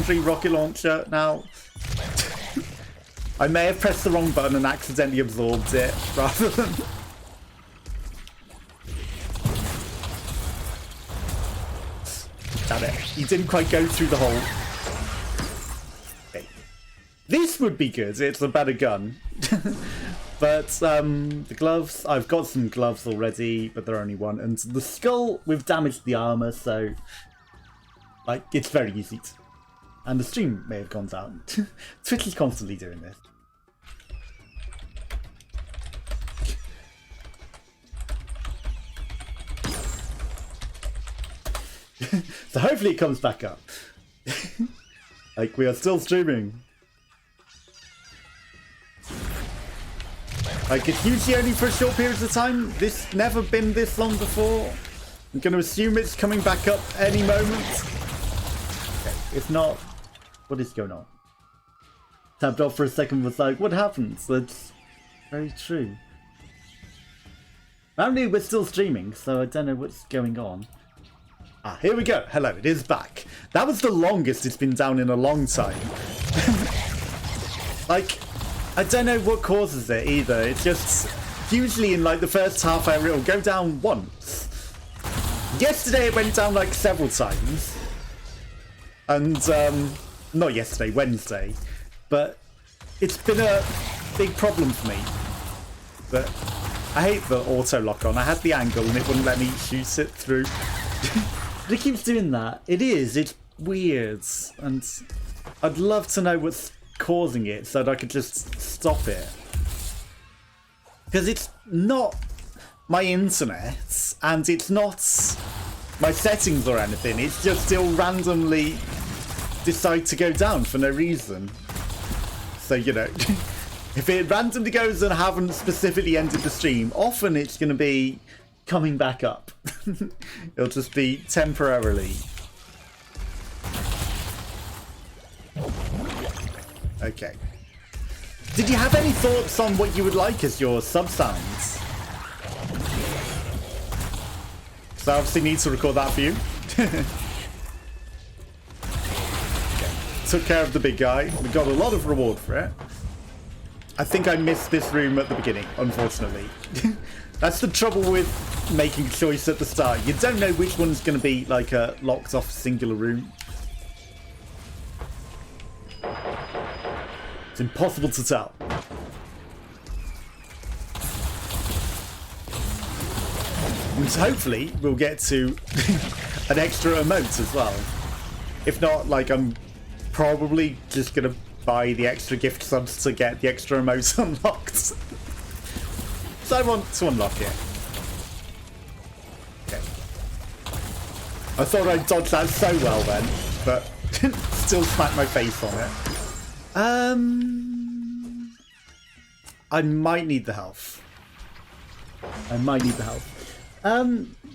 secondary rocket launcher now. I may have pressed the wrong button and accidentally absorbed it rather than... Damn it. He didn't quite go through the hole. Okay. This would be good. It's a better gun. But the gloves, I've got some gloves already, but they're only one. And the skull, we've damaged the armor, so like it's very easy. And the stream may have gone down. Twitch is constantly doing this. So hopefully it comes back up. Like we are still streaming. Like it's usually only for short periods of time. This never been this long before. I'm going to assume it's coming back up any moment. Okay, if not, what is going on? Tapped off for a second, was like, what happens? That's very true. Apparently we're still streaming, so I don't know what's going on. Ah, here we go. Hello, it is back. That was the longest it's been down in a long time. Like, I don't know what causes it either. It's just usually in like the first half hour it'll go down once. Yesterday it went down like several times. And not yesterday, Wednesday. But it's been a big problem for me. But I hate the auto lock on. I had the angle and it wouldn't let me shoot it through. But it keeps doing that. It's weird. And I'd love to know what's causing it so that I could just stop it, because it's not my internet and it's not my settings or anything. It's just still randomly decide to go down for no reason. So you know, if it randomly goes and I haven't specifically ended the stream, often it's going to be coming back up. It'll just be temporarily. Okay. Did you have any thoughts on what you would like as your sub sounds? So I obviously need to record that for you. Okay. Took care of the big guy. We got a lot of reward for it. I think I missed this room at the beginning, unfortunately. That's the trouble with making a choice at the start. You don't know which one's going to be like a locked off singular room. It's impossible to tell. And hopefully we'll get to an extra emote as well. If not, like I'm probably just going to buy the extra gift subs to get the extra emotes unlocked. So I want to unlock it. Okay. I thought I'd dodge that so well then, but still smack my face on it. I might need the health.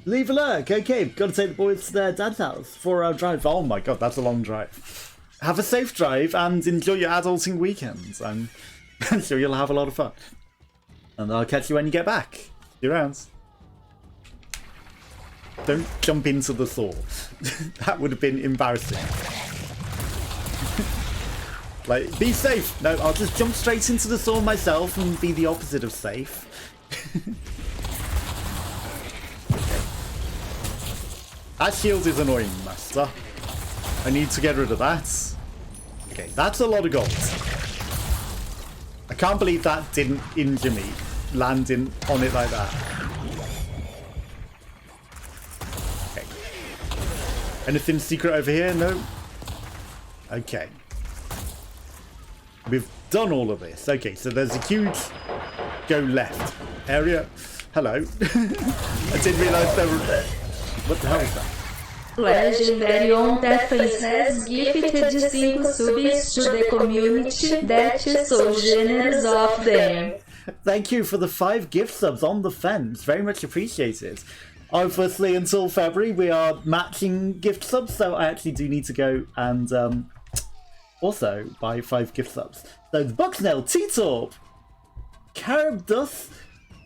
Leave a lurk. Okay, got to take the boys to their dad's house. 4-hour drive. Oh my god, that's a long drive. Have a safe drive and enjoy your adulting weekends. I'm sure you'll have a lot of fun. And I'll catch you when you get back. See you around. Don't jump into the Thor. That would have been embarrassing. Like, be safe. No, I'll just jump straight into the Thor myself and be the opposite of safe. Okay. That shield is annoying, Master. I need to get rid of that. Okay, that's a lot of gold. I can't believe that didn't injure me, landing on it like that. Okay. Anything secret over here? No? Okay. We've done all of this. Okay, so there's a huge go left area. Hello. I didn't realise there were... What the hell is that? Legendary on that face has gifted 5 subs to the community that is so generous of them. Thank you for the 5 gift subs on the fence. Very much appreciated. Obviously, until February, we are matching gift subs, so I actually do need to go and also buy 5 gift subs. So the Bucksnail, T-Torp, Carabdus,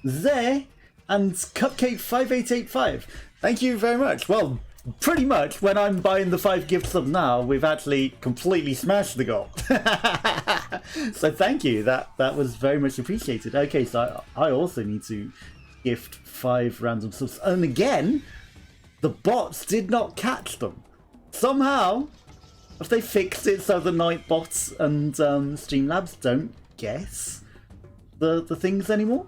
Zay, and Cupcake5885. Thank you very much. Well, pretty much when I'm buying the 5 gift subs now, we've actually completely smashed the goal. So thank you, that was very much appreciated. Okay, so I also need to gift 5 random subs, and again the bots did not catch them. Somehow have they fixed it so the night bots and Streamlabs don't guess the things anymore?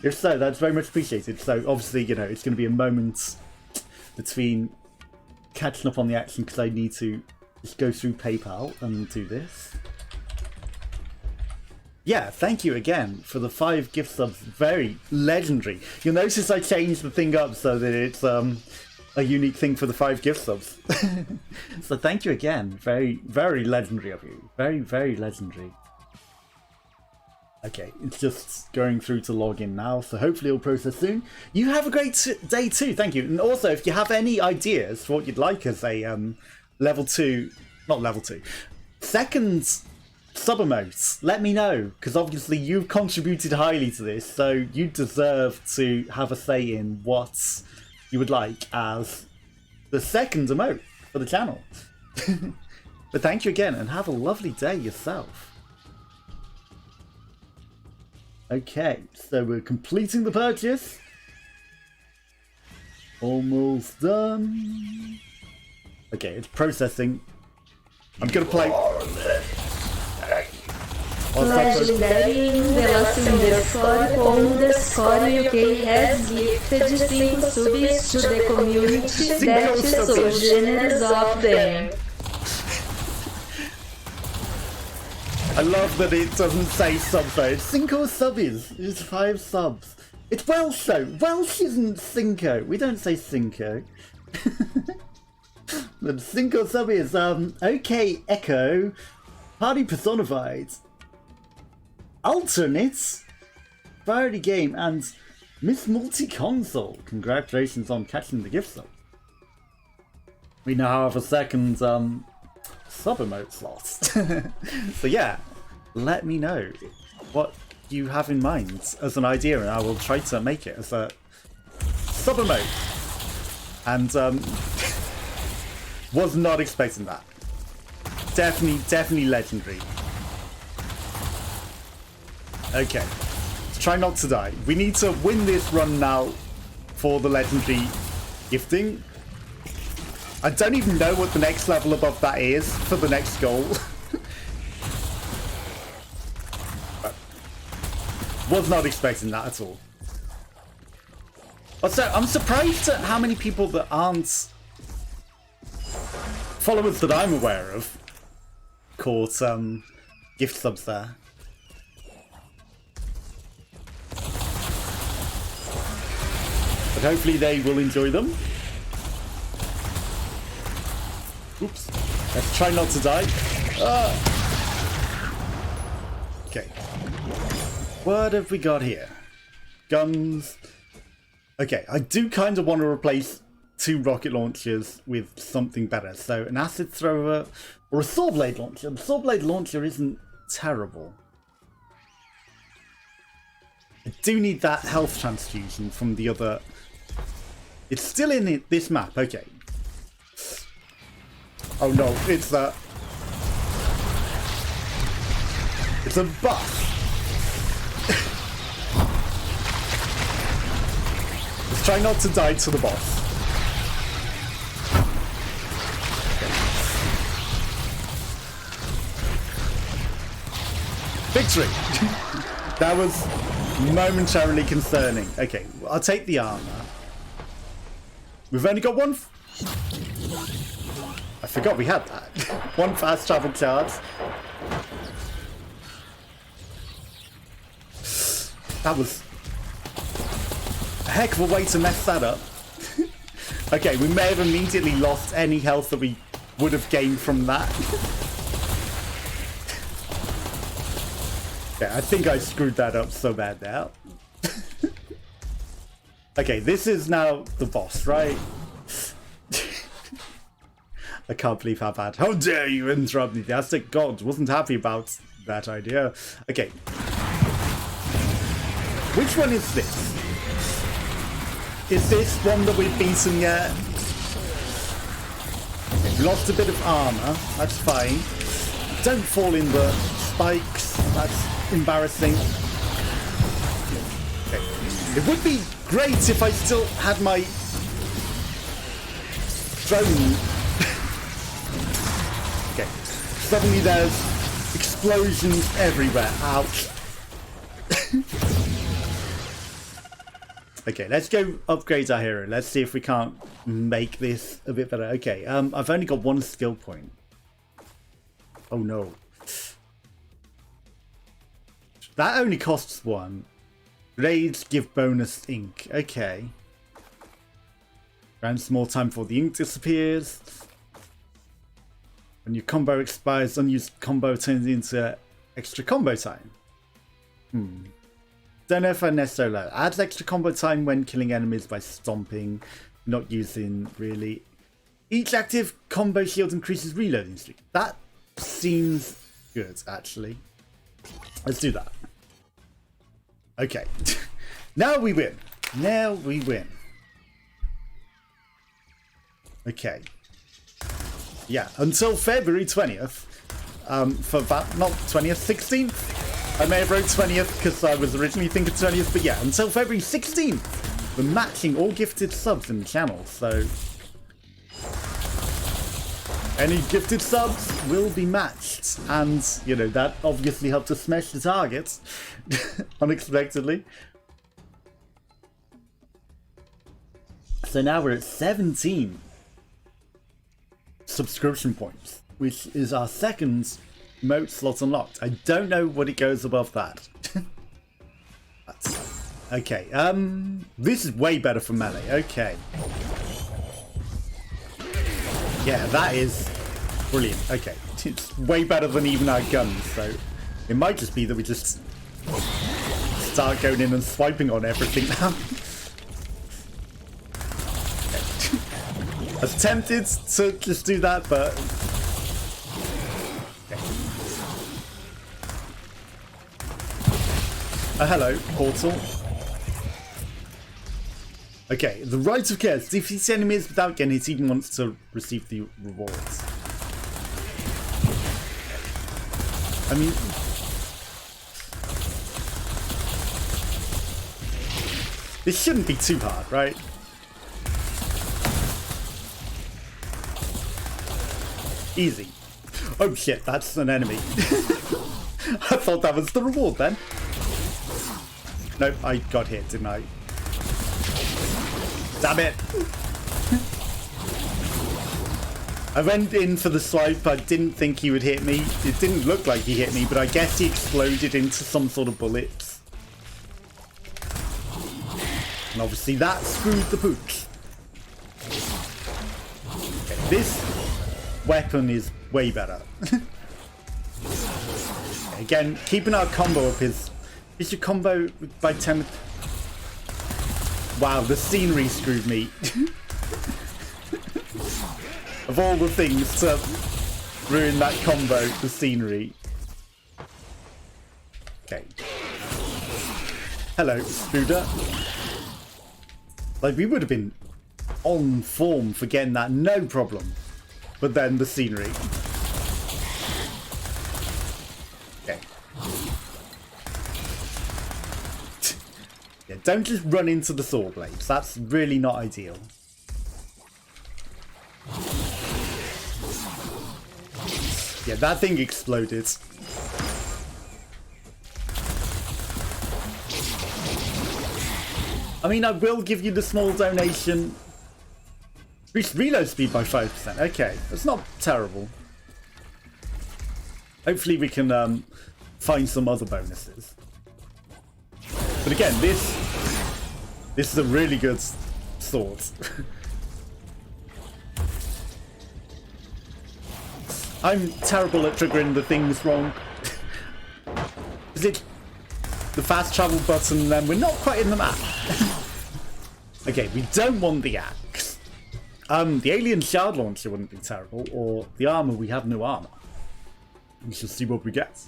If so, that's very much appreciated. So obviously, you know, it's going to be a moment between catching up on the action because I need to just go through PayPal and do this. Yeah, thank you again for the 5 gift subs. Very legendary. You'll notice I changed the thing up so that it's a unique thing for the 5 gift subs. So thank you again. Very, very legendary of you. Very, very legendary. Okay, it's just going through to log in now, so hopefully it'll process soon. You have a great day too, thank you. And also, if you have any ideas for what you'd like as a level 2, not level 2, second sub emotes, let me know, because obviously you've contributed highly to this, so you deserve to have a say in what you would like as the second emote for the channel. But thank you again, and have a lovely day yourself. Okay, so we're completing the purchase. Almost done. Okay, it's processing. I'm gonna play. Legendary Indelacio_co.uk has gifted 5 subs to the community that is so generous of them. I love that it doesn't say subs though. It's 5 subbies. It's 5 subs. It's Welsh though. Welsh isn't cinco. We don't say cinco. The 5 subbies. Okay, Echo. Party personified. Alternates. Priority game and Miss Multi-Console. Congratulations on catching the gift sub. We now have a second sub emote slots. So yeah, let me know what you have in mind as an idea and I will try to make it as a sub emote. And was not expecting that. Definitely legendary. Okay, let's try not to die. We need to win this run now for the legendary gifting. I don't even know what the next level above that is for the next goal. Was not expecting that at all. Also, I'm surprised at how many people that aren't followers that I'm aware of caught gift subs there. But hopefully they will enjoy them. Oops. Let's try not to die. Okay. What have we got here? Guns. Okay, I do kind of want to replace 2 rocket launchers with something better. So an acid thrower or a saw blade launcher. The saw blade launcher isn't terrible. I do need that health transfusion from the other. It's still in this map. Okay. Oh no, it's a bus. Let's try not to die to the boss. Victory! That was momentarily concerning. Okay, I'll take the armor. We've only got one. I forgot we had that. 1 fast travel charge. That was a heck of a way to mess that up. Okay, we may have immediately lost any health that we would have gained from that. Yeah, I think I screwed that up so bad now. Okay, this is now the boss, right? I can't believe how bad. How dare you interrupt me? The Aztec god wasn't happy about that idea. Okay. Which one is this? Is this one that we've beaten yet? Lost a bit of armor. That's fine. Don't fall in the spikes. That's embarrassing. Okay. It would be great if I still had my drone. Okay. Suddenly there's explosions everywhere. Ouch. Okay, let's go upgrade our hero. Let's see if we can't make this a bit better. Okay, I've only got 1 skill point. Oh no. That only costs 1. Raids give bonus ink. Okay. Grants more time before the ink disappears. When your combo expires, unused combo turns into extra combo time. Don't know if I necessarily like. Adds extra combo time when killing enemies by stomping. Not using really. Each active combo shield increases reloading speed. That seems good, actually. Let's do that. Okay. Now we win. Now we win. Okay. Yeah, until February 20th. For that, not 20th, 16th. I may have wrote 20th because I was originally thinking 20th, but yeah, until February 16th, we're matching all gifted subs in the channel, so any gifted subs will be matched, and, you know, that obviously helped us smash the targets unexpectedly. So now we're at 17 subscription points, which is our second moat slot unlocked. I don't know what it goes above that. Okay, this is way better for melee. Okay. Yeah, that is brilliant. Okay, it's way better than even our guns, so it might just be that we just start going in and swiping on everything now. Okay. I was tempted to just do that, but hello, portal. Okay, the right of care defeats enemies without getting hit even wants to receive the rewards. I mean, this shouldn't be too hard, right? Easy. Oh shit, that's an enemy. I thought that was the reward then. Nope, I got hit, didn't I? Damn it! I went in for the swipe, I didn't think he would hit me. It didn't look like he hit me, but I guess he exploded into some sort of bullets. And obviously that screwed the pooch. Okay, this weapon is way better. Again, keeping our combo up is your combo by 10. Wow, the scenery screwed me. Of all the things to ruin that combo, the scenery. Okay. Hello, Spooder. Like, we would have been on form for getting that, no problem. But then the scenery. Okay. Yeah, don't just run into the saw blades. That's really not ideal. Yeah, that thing exploded. I mean, I will give you the small donation. Reach reload speed by 5%. Okay, that's not terrible. Hopefully we can find some other bonuses. But again, this is a really good sword. I'm terrible at triggering the things wrong. Is it the fast travel button? Then we're not quite in the map. Okay, we don't want the axe. The alien shard launcher wouldn't be terrible, or the armor. We have no armor. We shall see what we get.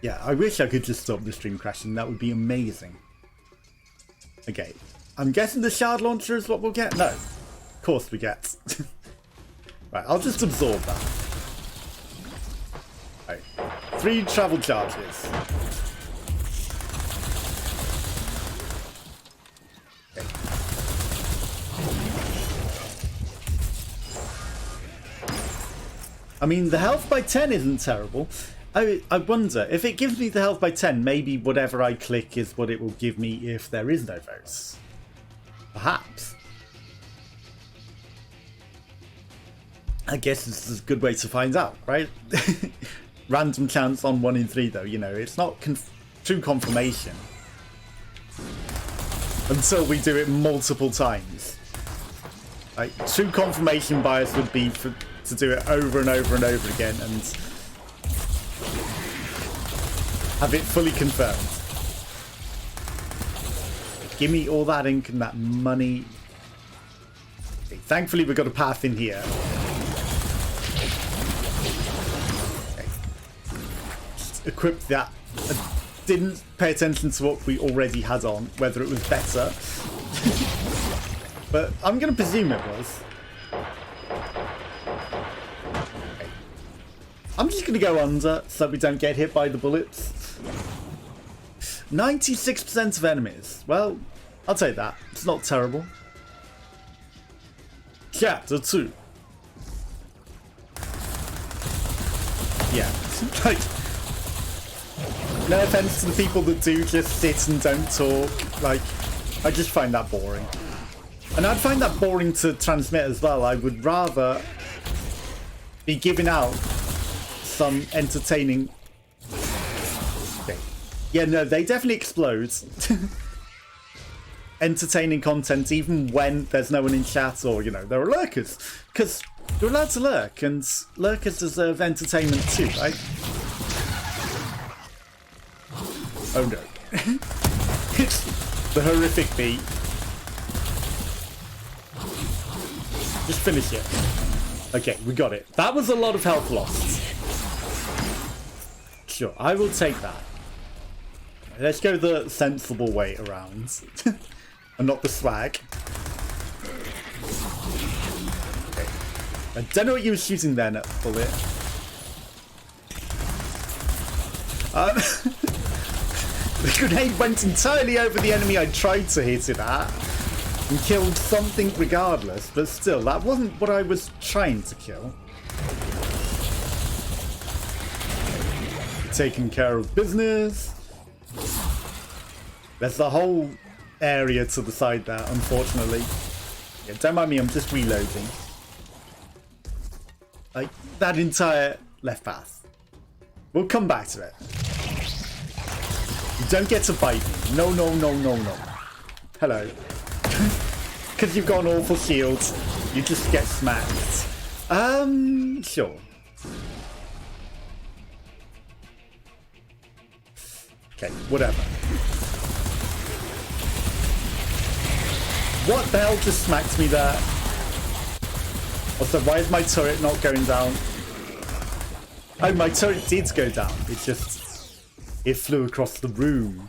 Yeah, I wish I could just stop the stream crashing. That would be amazing. Okay, I'm guessing the shard launcher is what we'll get? No. Of course we get. Right, I'll just absorb that. Right. 3 travel charges. Okay. I mean, the health by 10 isn't terrible. I wonder, if it gives me the health by 10, maybe whatever I click is what it will give me if there is no votes. Perhaps. I guess this is a good way to find out, right? Random chance on 1 in 3, though, you know, it's not true confirmation until we do it multiple times. Like, true confirmation bias would be to do it over and over and over again and have it fully confirmed. Give me all that ink and that money. Okay, thankfully, we've got a path in here. Okay. Just equip that. I didn't pay attention to what we already had on, whether it was better. But I'm going to presume it was. Okay. I'm just going to go under so we don't get hit by the bullets. 96% of enemies. Well, I'll take that. It's not terrible. Chapter 2. Yeah, like, no offense to the people that do just sit and don't talk. Like, I just find that boring. And I'd find that boring to transmit as well. I would rather be giving out some entertaining... Okay. Yeah, no, they definitely explode. Entertaining content even when there's no one in chat or, you know, there are lurkers. Because you're allowed to lurk, and lurkers deserve entertainment too, right? Oh no. It's the horrific beat. Just finish it. Okay, we got it. That was a lot of health lost. Sure, I will take that. Let's go the sensible way around. And not the swag. Okay. I don't know what you were shooting then at bullet. The grenade went entirely over the enemy I tried to hit it at. And killed something regardless, but still, that wasn't what I was trying to kill. Taking care of business. There's the whole area to the side there, unfortunately. Yeah, don't mind me, I'm just reloading. Like, that entire left path. We'll come back to it. You don't get to bite me. No, no, no, no, no. Hello. Because you've got an awful shield, you just get smacked. Sure. Okay, whatever. What the hell just smacked me there? Also, why is my turret not going down? Oh, my turret did go down. It flew across the room.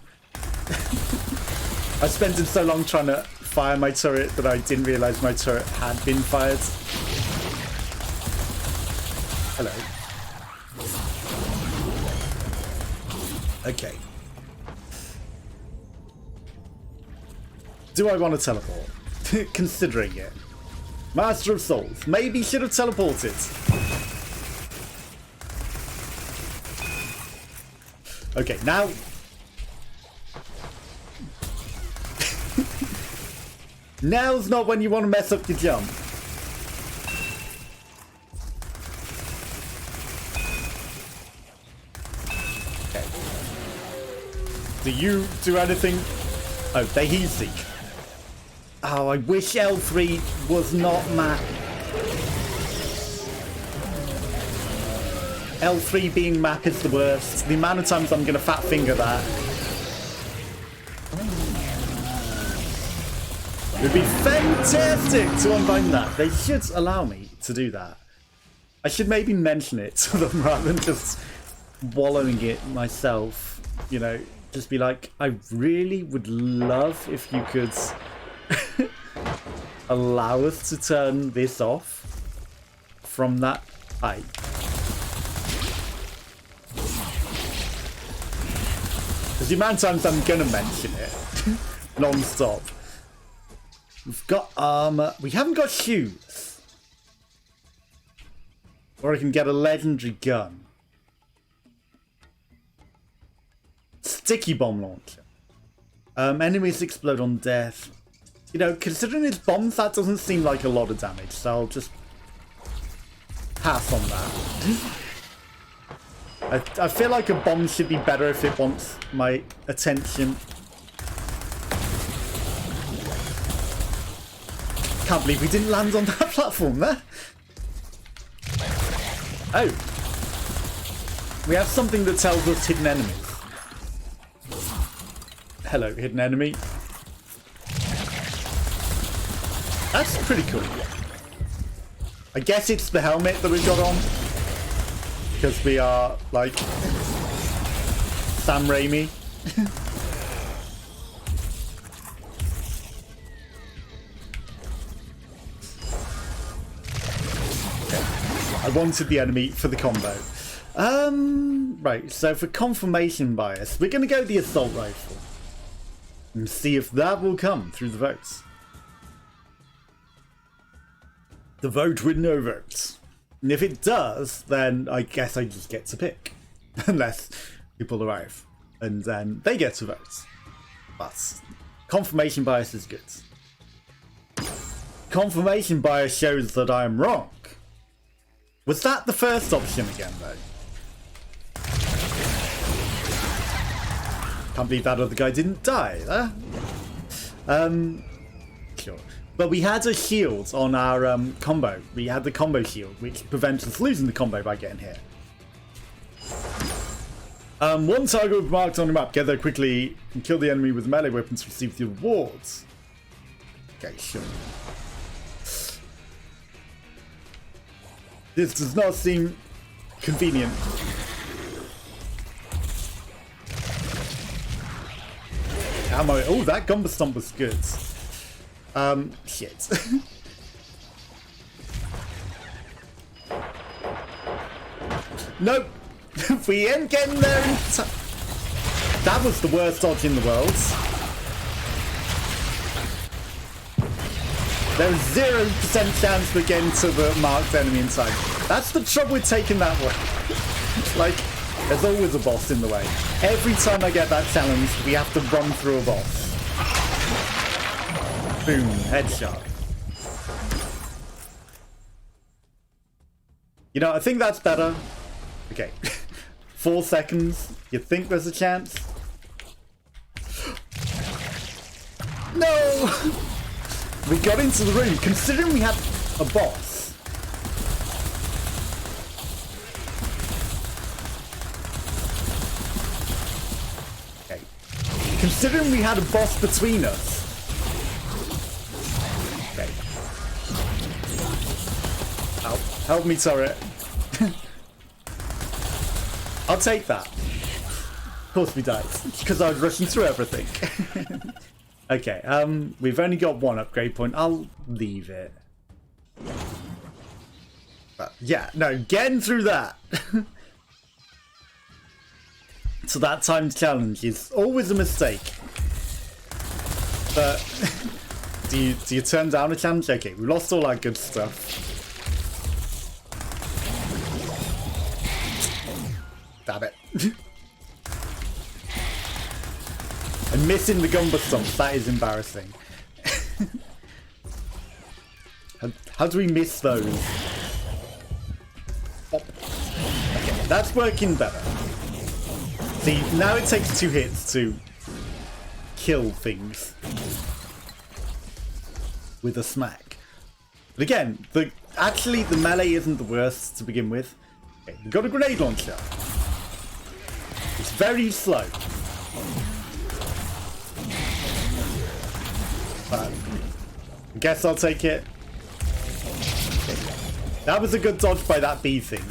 I spent so long trying to fire my turret that I didn't realise my turret had been fired. Hello. Okay. Do I want to teleport? Considering it. Master of Souls. Maybe should have teleported. Okay, now... Now's not when you want to mess up your jump. Okay. Do you do anything? Oh, they heat seek. Oh, I wish L3 was not map. L3 being map is the worst. The amount of times I'm going to fat finger that. It would be fantastic to unbind that. They should allow me to do that. I should maybe mention it to them rather than just wallowing it myself. You know, just be like, I really would love if you could allow us to turn this off from that height. Because the amount of times I'm going to mention it non-stop. We've got armor. We haven't got shoes. Or I can get a legendary gun. Sticky bomb launcher. Enemies explode on death. You know, considering it's bombs, that doesn't seem like a lot of damage, so I'll just pass on that. I feel like a bomb should be better if it wants my attention. Can't believe we didn't land on that platform there. Oh. We have something that tells us hidden enemies. Hello, hidden enemy. That's pretty cool. I guess it's the helmet that we've got on. Because we are, like, Sam Raimi. I wanted the enemy for the combo. Right, so for confirmation bias, we're going to go the assault rifle. And see if that will come through the votes. The vote with no votes. And if it does, then I guess I just get to pick. Unless people arrive. And then they get to vote. But confirmation bias is good. Confirmation bias shows that I am wrong. Was that the first option again, though? Can't believe that other guy didn't die, huh? Sure. But we had a shield on our combo. We had the combo shield, which prevents us losing the combo by getting hit. One target marked on the map. Get there quickly and kill the enemy with melee weapons to receive the rewards. Okay, sure. This does not seem convenient. Ammo. Oh, that Gumber Stomp was good. Shit. Nope. We ain't getting there in time. That was the worst dodge in the world. There's 0% chance we're getting to the marked enemy in time. That's the trouble with taking that way. Like, there's always a boss in the way. Every time I get that challenge, we have to run through a boss. Boom, headshot. You know, I think that's better. Okay. 4 seconds. You think there's a chance? No! We got into the room, considering we had a boss. Okay. Considering we had a boss between us. Okay. Help me, turret. I'll take that. Of course we died, because I was rushing through everything. Okay, we've only got one upgrade point. I'll leave it. But yeah, no, getting through that. So that timed challenge is always a mistake. But do you turn down a challenge? Okay, we lost all our good stuff. Damn it. And missing the Gumber Stomps, that is embarrassing. How do we miss those? Okay, that's working better. See, now it takes 2 hits to kill things with a smack. But again, actually the melee isn't the worst to begin with. Okay, we've got a grenade launcher. It's very slow. But I guess I'll take it. That was a good dodge by that bee thing.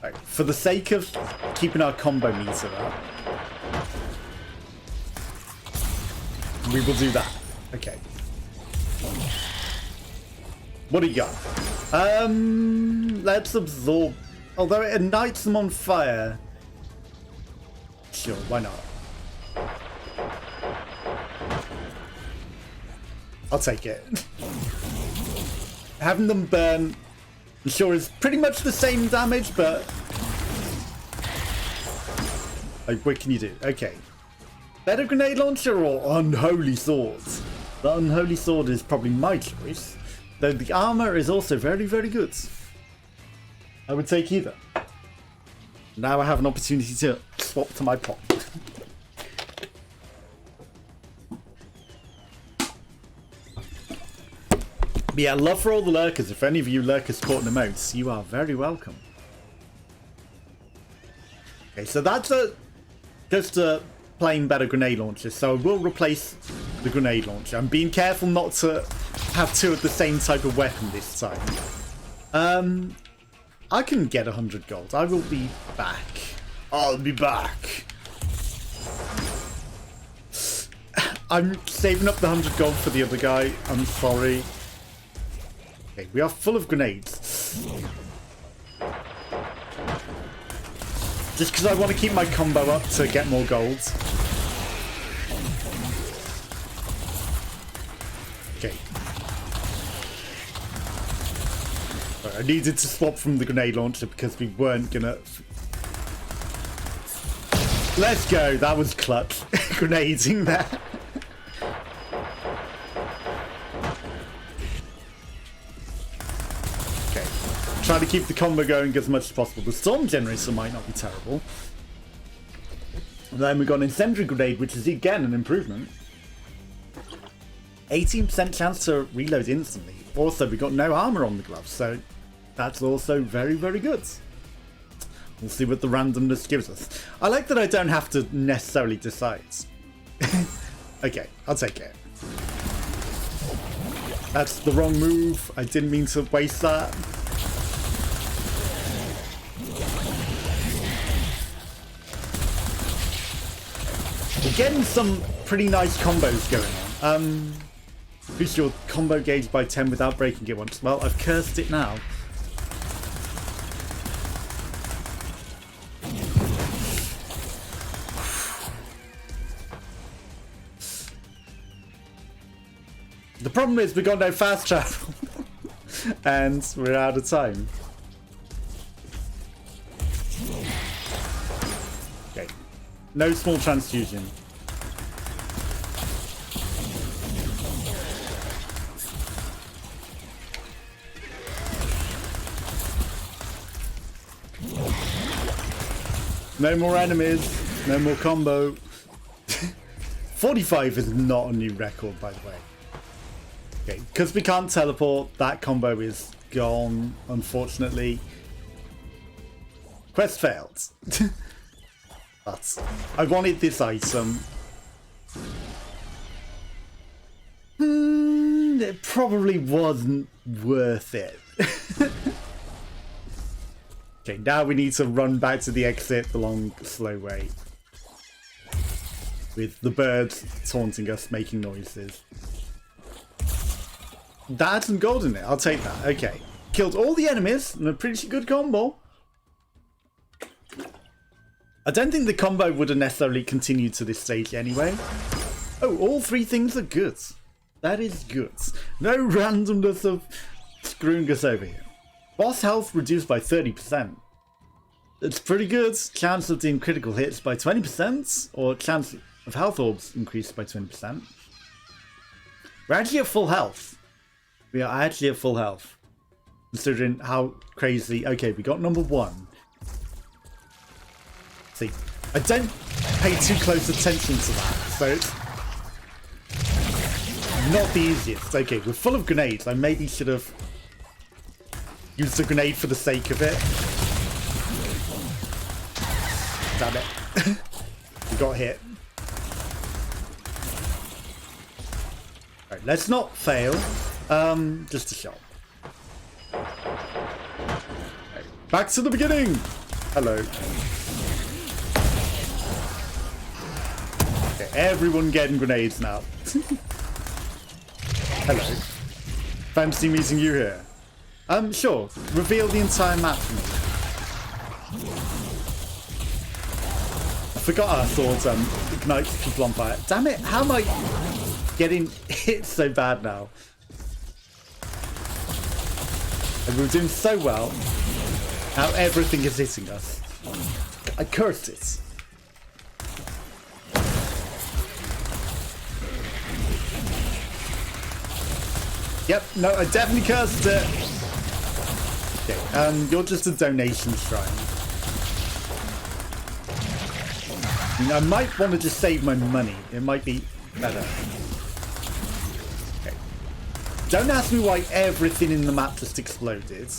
Right, for the sake of keeping our combo meter up. We will do that. Okay. What do you got? Let's absorb. Although it ignites them on fire. Sure, why not? I'll take it. Having them burn, I'm sure, is pretty much the same damage, but... Like, what can you do? Okay. Better grenade launcher or unholy sword? The unholy sword is probably my choice, though the armor is also very, very good. I would take either. Now I have an opportunity to swap to my pot. But yeah, love for all the lurkers. If any of you lurkers caught in the moats, you are very welcome. Okay, so that's just a plain better grenade launcher. So I will replace the grenade launcher. I'm being careful not to have two of the same type of weapon this time. I can get 100 gold. I will be back. I'll be back. I'm saving up the 100 gold for the other guy. I'm sorry. Okay, we are full of grenades. Just because I want to keep my combo up to get more gold. Okay. Right, I needed to swap from the grenade launcher because we weren't gonna... Let's go, that was clutch. Grenading there. Trying to keep the combo going as much as possible. The storm generator might not be terrible. And then we've got an incendiary grenade, which is again an improvement. 18% chance to reload instantly. Also, we've got no armor on the gloves, so that's also very, very good. We'll see what the randomness gives us. I like that I don't have to necessarily decide. Okay, I'll take it. That's the wrong move. I didn't mean to waste that. We're getting some pretty nice combos going on. Boost your combo gauge by 10 without breaking it once. Well, I've cursed it now. The problem is we've got no fast travel. And we're out of time. Okay. No small transfusion. No more enemies. No more combo. 45 is not a new record, by the way. Okay, because we can't teleport, that combo is gone, unfortunately. Quest failed. But I wanted this item. It probably wasn't worth it. Okay, now we need to run back to the exit the long, slow way. With the birds taunting us, making noises. That had some gold in it. I'll take that. Okay. Killed all the enemies in a pretty good combo. I don't think the combo would have necessarily continued to this stage anyway. Oh, all three things are good. That is good. No randomness of screwing us over here. Boss health reduced by 30%. It's pretty good. Chance of doing critical hits by 20%. Or chance of health orbs increased by 20%. We're actually at full health. We are actually at full health. Considering how crazy... Okay, we got number 1. See, I don't pay too close attention to that, so it's not the easiest. Okay, we're full of grenades. I maybe should have used a grenade for the sake of it. Damn it. We got hit. Alright, let's not fail. Just a shot. Right, back to the beginning. Hello. Okay, everyone getting grenades now. Hello. Fancy meeting you here. Sure. Reveal the entire map for me. I forgot our swords ignites people on fire. Damn it, how am I getting hit so bad now? And we were doing so well. Now everything is hitting us. I cursed it. Yep, no, I definitely cursed it. Okay, you're just a donation shrine. I might want to just save my money. It might be better. Okay. Don't ask me why everything in the map just exploded.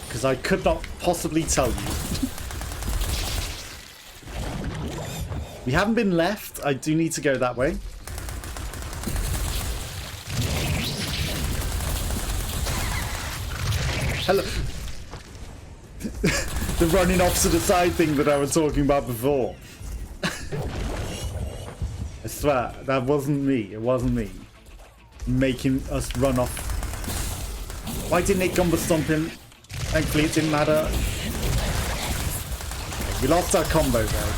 Because I could not possibly tell you. We haven't been left. I do need to go that way. Hello. The running off to the side thing that I was talking about before. I swear, that wasn't me. It wasn't me. Making us run off. Why didn't it gumbo stomp him? Thankfully it didn't matter. We lost our combo though.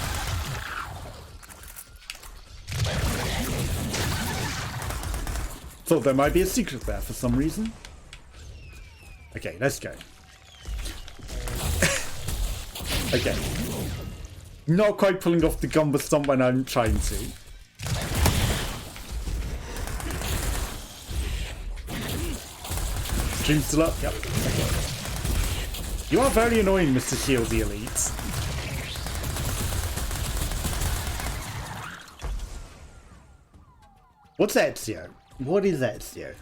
Thought there might be a secret there for some reason. Okay, let's go. Okay. Not quite pulling off the gumbo stomp when I'm trying to. Stream still up? Yep. Okay. You are very annoying, Mr. Shieldy Elite. What's Ezio? What is Ezio?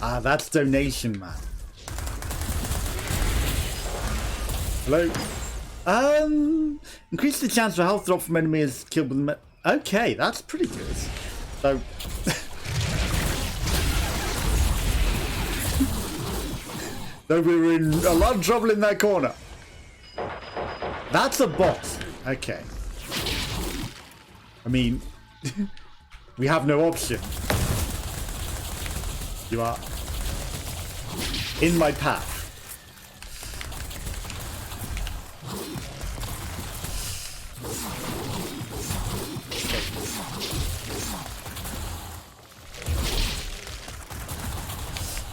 Ah, that's donation, man. Hello? Increase the chance for health drop from enemies killed with okay, that's pretty good. So... though we were in a lot of trouble in that corner. That's a boss. Okay. I mean... we have no option. You are in my path.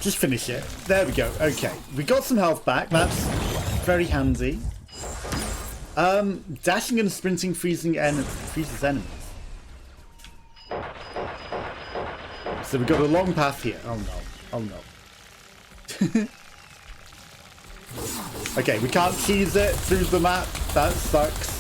Just finish it. There we go. Okay. We got some health back. That's very handy. Dashing and sprinting freezes enemies. So we've got a long path here. Oh no. Oh no. Okay, we can't cheese it through the map. That sucks.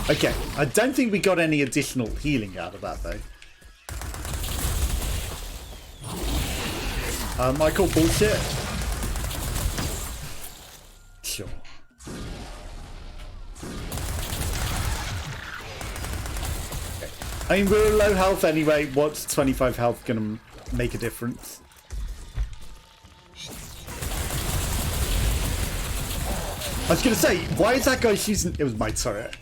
Okay, I don't think we got any additional healing out of that though. I call bullshit. Sure. Okay. I mean, we're low health anyway. What's 25 health gonna make a difference? I was gonna say, why is that guy shooting? It was my turret.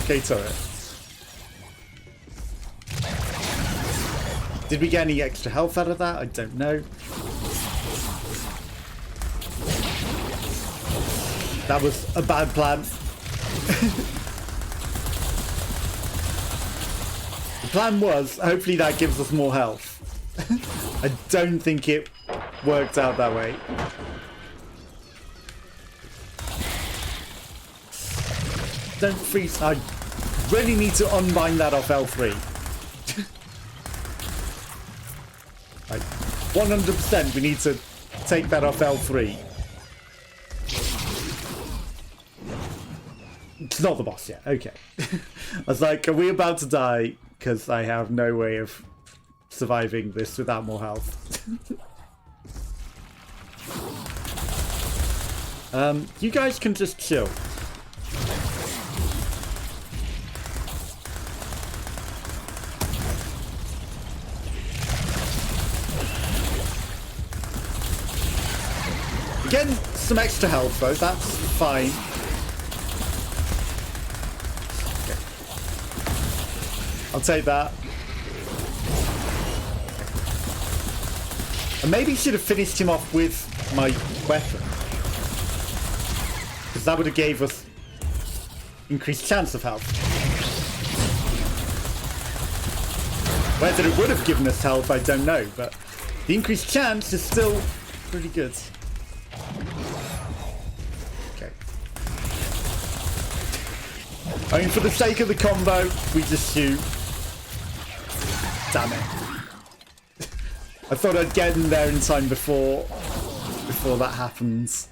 Okay, turret. Did we get any extra health out of that? I don't know. That was a bad plan. The plan was, hopefully that gives us more health. I don't think it worked out that way. Don't freeze. I really need to unbind that off L3. Like, 100% we need to take that off L3. It's not the boss yet. Okay. I was like, are we about to die? Because I have no way of surviving this without more health. You guys can just chill. some extra health though, that's fine. Okay. I'll take that. And maybe should have finished him off with my weapon. Because that would have gave us increased chance of health. Whether it would have given us health, I don't know, but the increased chance is still pretty good. Okay. I mean, for the sake of the combo, we just shoot. Damn it. I thought I'd get in there in time before that happens.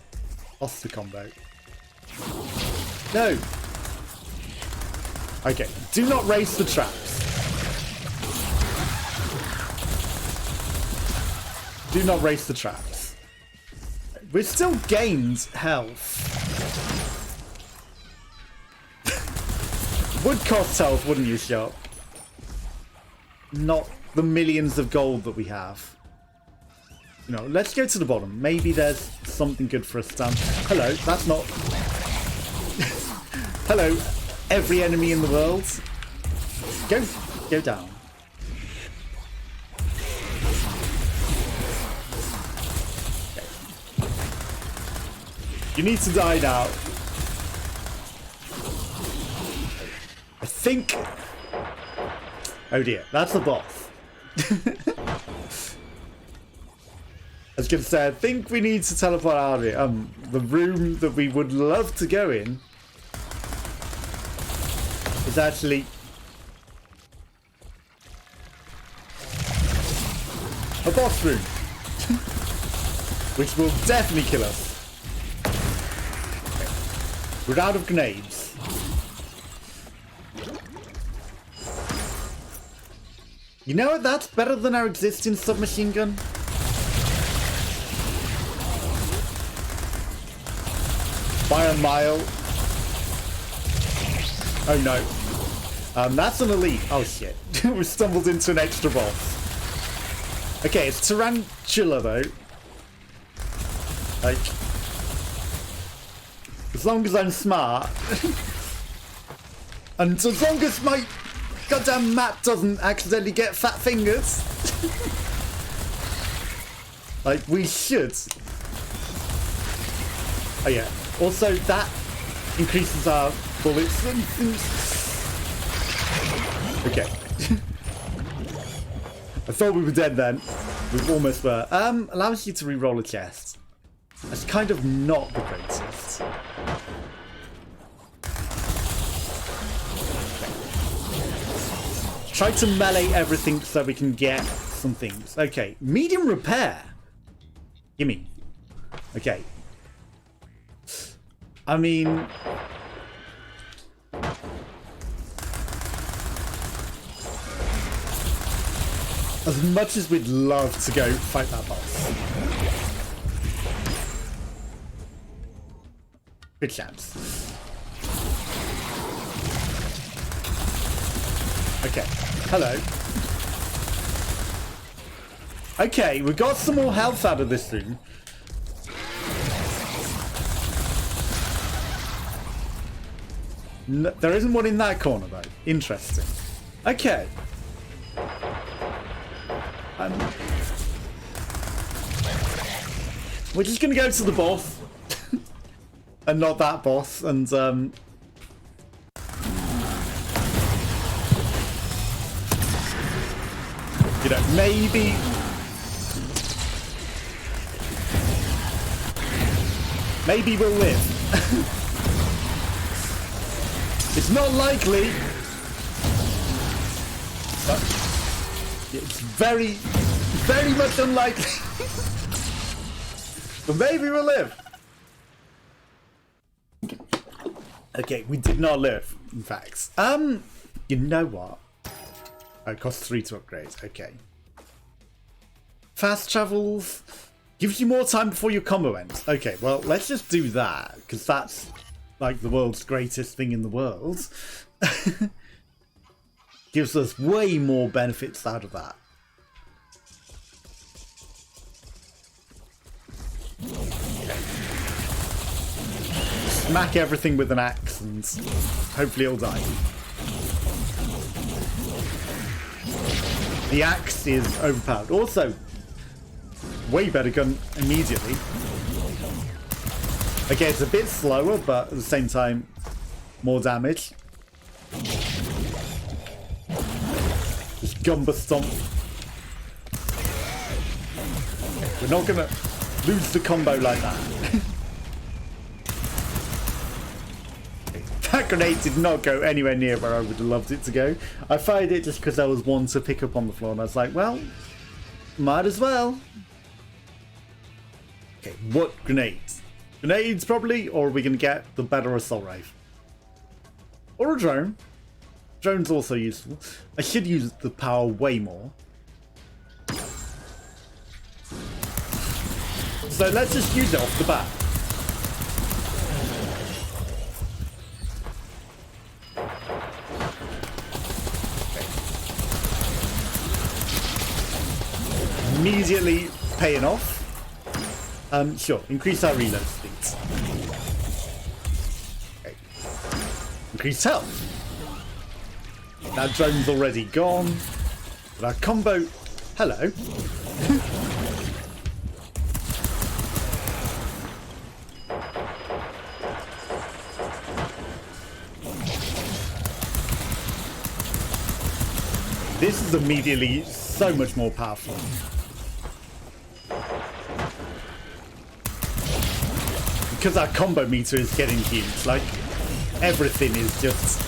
Lost the combo. No. Okay, do not race the traps. Do not race the traps. We've still gained health. Would cost health, wouldn't you, Sharp? Not the millions of gold that we have. You know, let's go to the bottom. Maybe there's something good for us down. Hello, that's not... Hello, every enemy in the world. Go down. Okay. You need to die now. I think... Oh dear, that's the boss. I was going to say, I think we need to teleport out of it. The room that we would love to go in is actually a boss room, which will definitely kill us. Okay. We're out of grenades. You know what? That's better than our existing submachine gun. By a mile. Oh no. That's an elite. Oh shit. We stumbled into an extra boss. Okay, it's Tarantula though. Like, as long as I'm smart. And as long as my goddamn map doesn't accidentally get fat fingers. Like, we should. Oh yeah. Also, that increases our bullets and things. Okay. I thought we were dead then. We almost were. Allows you to re-roll a chest. That's kind of not the greatest. Try to melee everything so we can get some things. Okay, medium repair. Gimme. Okay. I mean... as much as we'd love to go fight that boss. Good chance. Okay, hello. Okay, we got some more health out of this room. No, there isn't one in that corner though. Interesting. Okay. We're just gonna go to the boss. And not that boss. And you know, maybe we'll live. It's not likely, but it's very, very much unlikely. But maybe we'll live. Okay, we did not live, in fact. You know what? Oh, it costs 3 to upgrade. Okay. Fast travels gives you more time before your combo ends. Okay, well, let's just do that, because that's like the world's greatest thing in the world. Gives us way more benefits out of that. Okay. smack everything with an axe and hopefully it'll die. The axe is overpowered. Also, way better gun immediately. Okay, it's a bit slower, but at the same time, more damage. Just Gumba Stomp. We're not gonna lose the combo like that. That grenade did not go anywhere near where I would have loved it to go. I fired it just because there was one to pick up on the floor, and I was like, well, might as well. Okay, what grenades? Grenades, probably, or are we going to get the better assault rifle? Or a drone. Drone's also useful. I should use the power way more. So let's just use it off the bat. Okay. Immediately paying off. Sure, increase our reload speeds. Okay. Increase health. That drone's already gone. But our combo... Hello. This is immediately so much more powerful. Because our combo meter is getting huge, like everything is just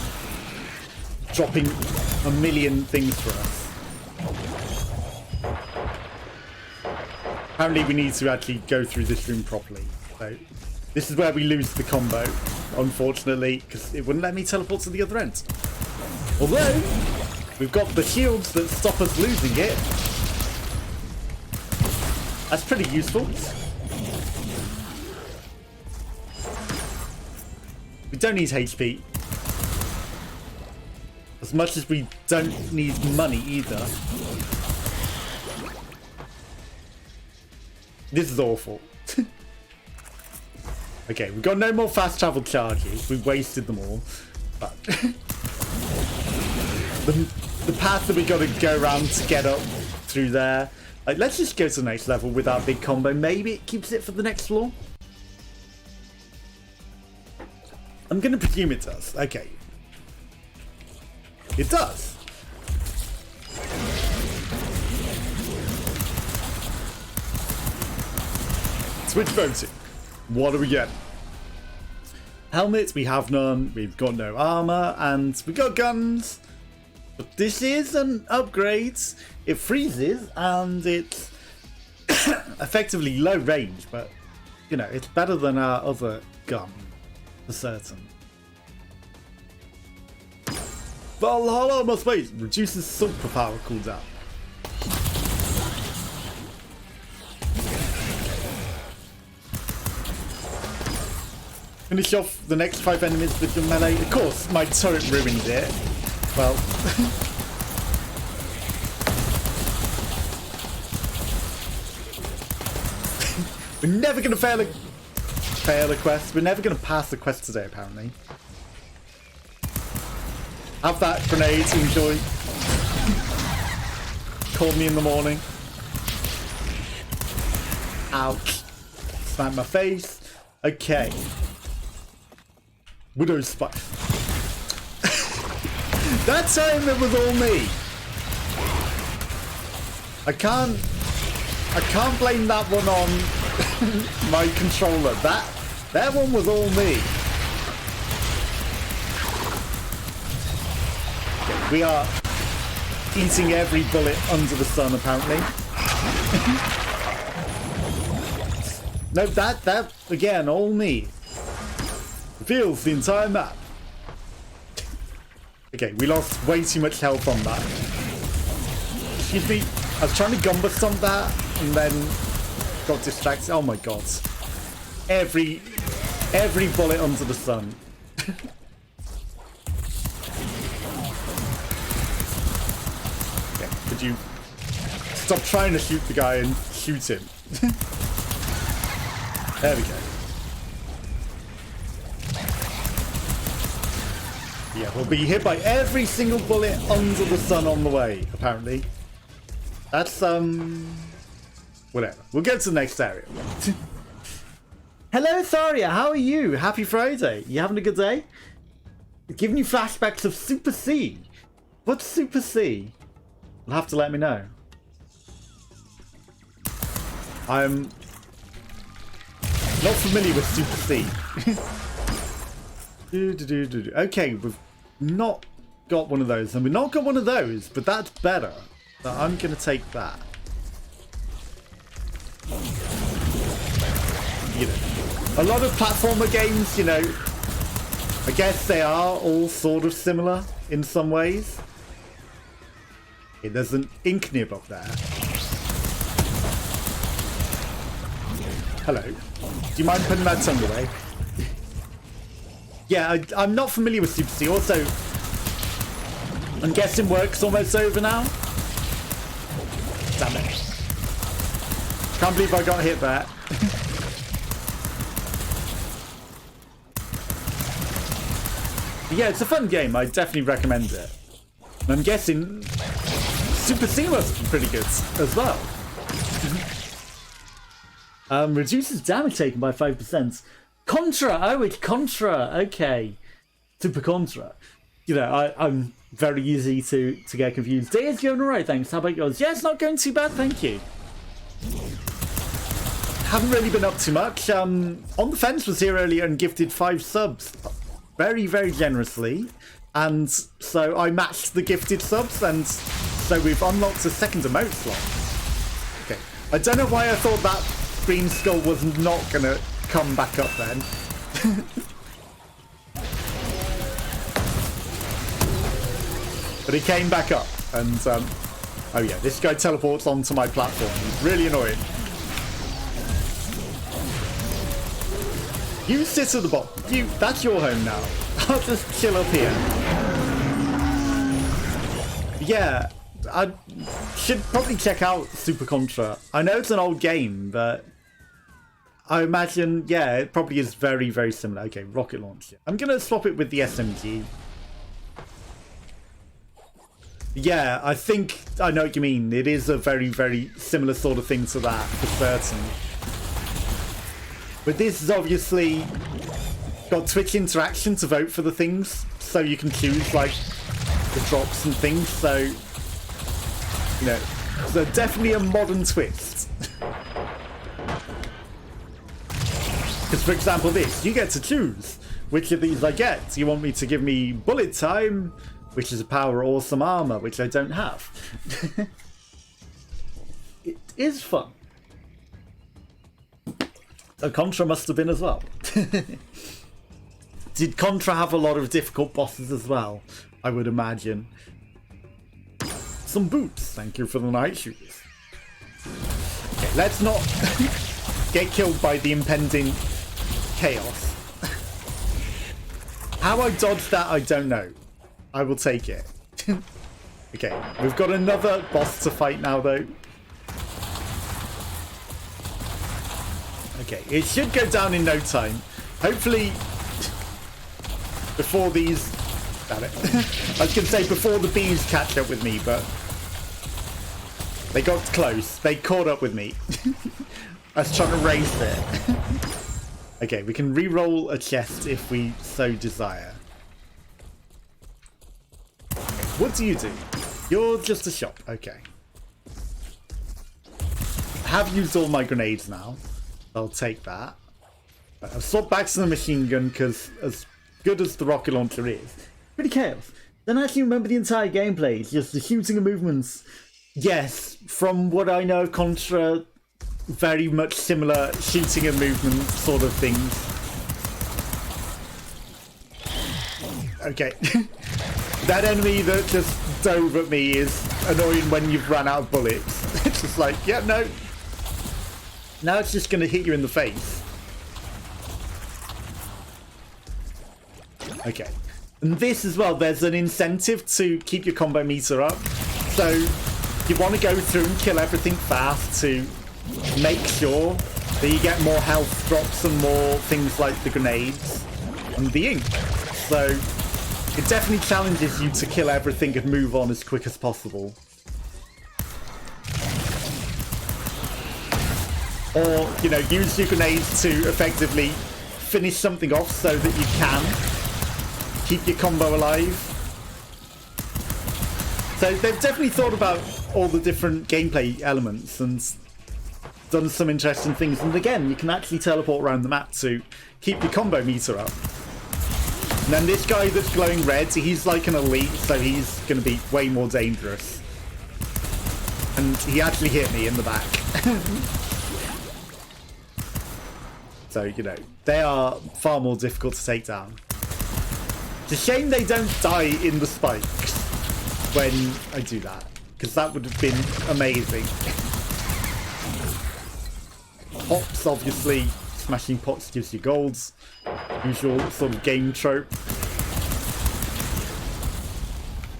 dropping a million things for us. Apparently we need to actually go through this room properly. So this is where we lose the combo, unfortunately, because it wouldn't let me teleport to the other end. Although we've got the shields that stop us losing it. That's pretty useful. We don't need HP. As much as we don't need money either. This is awful. Okay, we've got no more fast travel charges. We've wasted them all. But the path that we got to go around to get up through there. Like, let's just go to the next level with our big combo. Maybe it keeps it for the next floor. I'm going to presume it does. Okay. It does. Switch voting. What do we get? Helmets, we have none. We've got no armor. And we got guns. But this is an upgrade. It freezes and it's effectively low range. But, you know, it's better than our other gun. For certain. Valhalla must wait. Reduces super power cooldown. Finish off the next 5 enemies with your melee. Of course, my turret ruined it. Well. We're never going to fail a quest. We're never going to pass the quest today, apparently. Have that grenade to enjoy. Call me in the morning. Ouch. Smack my face. Okay. Widow's Spike. That time it was all me. I can't blame that one on my controller. That one was all me. We are eating every bullet under the sun, apparently. No, that again, all me. Reveals the entire map. Okay, we lost way too much health on that. Excuse me, I was trying to Gumba Stomp that and then got distracted. Oh my god. Every bullet under the sun. Could you stop trying to shoot the guy and shoot him? There we go. Yeah, we'll be hit by every single bullet under the sun on the way, apparently. That's, whatever. We'll get to the next area. Hello, Tharia. How are you? Happy Friday. You having a good day? Giving you flashbacks of Super C. What's Super C? You'll have to let me know. I'm not familiar with Super C. Okay, we've not got one of those, and we've not got one of those, but that's better. So I'm going to take that. You know, a lot of platformer games, you know, I guess they are all sort of similar in some ways. Okay, there's an ink nib up there. Hello. Do you mind putting that tongue away? Yeah, I'm not familiar with Super C. Also, I'm guessing work's almost over now. Damn it. Can't believe I got hit there. Yeah, it's a fun game. I definitely recommend it. And I'm guessing Super C must be pretty good as well. Reduces damage taken by 5%. Contra! Oh, it's Contra! Okay. Super Contra. You know, I'm very easy to get confused. Day is going alright, thanks. How about yours? Yeah, it's not going too bad, thank you. Haven't really been up too much. On the Fence was here earlier and gifted 5 subs. Very, very generously. And so I matched the gifted subs, and so we've unlocked a second emote slot. Okay. I don't know why I thought that green skull was not going to come back up then. But he came back up, and oh yeah, this guy teleports onto my platform. He's really annoying. You sit at the bottom. That's your home now. I'll just chill up here. Yeah, I should probably check out Super Contra. I know it's an old game, but I imagine, yeah, it probably is very, very similar. Okay, rocket launcher. I'm going to swap it with the SMG. Yeah, I think I know what you mean. It is a very, very similar sort of thing to that, for certain. But this is obviously got Twitch interaction to vote for the things, so you can choose, like, the drops and things, so, you know, so definitely a modern twist. Because, for example, this, you get to choose which of these I get. Do you want me to give me bullet time, which is a power, or some armor, which I don't have? It is fun. So Contra must have been as well. Did Contra have a lot of difficult bosses as well? I would imagine. Some boots. Thank you for the night shoes. Okay, let's not get killed by the impending chaos. How I dodged that, I don't know. I will take it. Okay, we've got another boss to fight now, though. Okay, it should go down in no time. Hopefully, before these... Damn it. I was going to say before the bees catch up with me, but... They got close. They caught up with me. I was trying to race it. Okay, we can re-roll a chest if we so desire. What do you do? You're just a shop. Okay. I have used all my grenades now. I'll take that. I'll swap back to the machine gun because as good as the rocket launcher is, pretty chaos. Don't actually remember the entire gameplay. It's just the shooting and movements. Yes, from what I know of Contra, very much similar shooting and movement sort of things. Okay. That enemy that just dove at me is annoying when you've run out of bullets. It's just like, yeah, no. Now it's just going to hit you in the face. Okay. And this as well, there's an incentive to keep your combo meter up. So you want to go through and kill everything fast to make sure that you get more health drops and more things like the grenades and the ink. So It definitely challenges you to kill everything and move on as quick as possible. Or, you know, use your grenades to effectively finish something off so that you can keep your combo alive. So they've definitely thought about all the different gameplay elements and done some interesting things. And again, you can actually teleport around the map to keep your combo meter up. And then this guy that's glowing red, he's like an elite, so he's going to be way more dangerous. And he actually hit me in the back. So, you know, they are far more difficult to take down. It's a shame they don't die in the spikes when I do that, because that would have been amazing. Pops, obviously. Smashing pots gives you golds. Usual sort of game trope.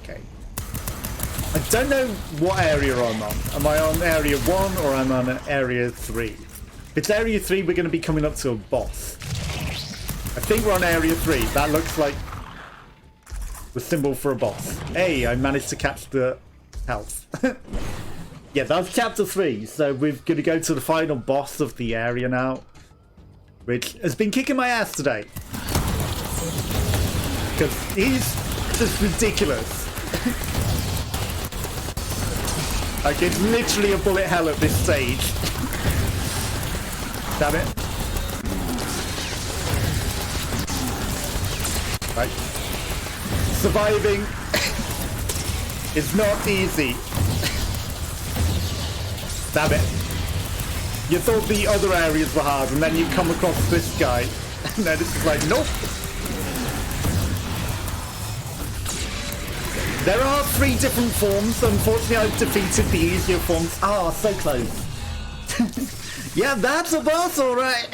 Okay. I don't know what area I'm on. Am I on area 1 or am I on area 3? If it's area 3, we're going to be coming up to a boss. I think we're on area 3. That looks like the symbol for a boss. Hey, I managed to catch the health. Yeah, that's chapter 3. So we're going to go to the final boss of the area now, which has been kicking my ass today. Because he's just ridiculous. Like, it's literally a bullet hell at this stage. Damn it. Right. Surviving is not easy. Damn it. You thought the other areas were hard, and then you come across this guy, and then it's like, nope. There are 3 different forms. Unfortunately, I've defeated the easier forms. Ah, so close. Yeah, that's a boss, alright.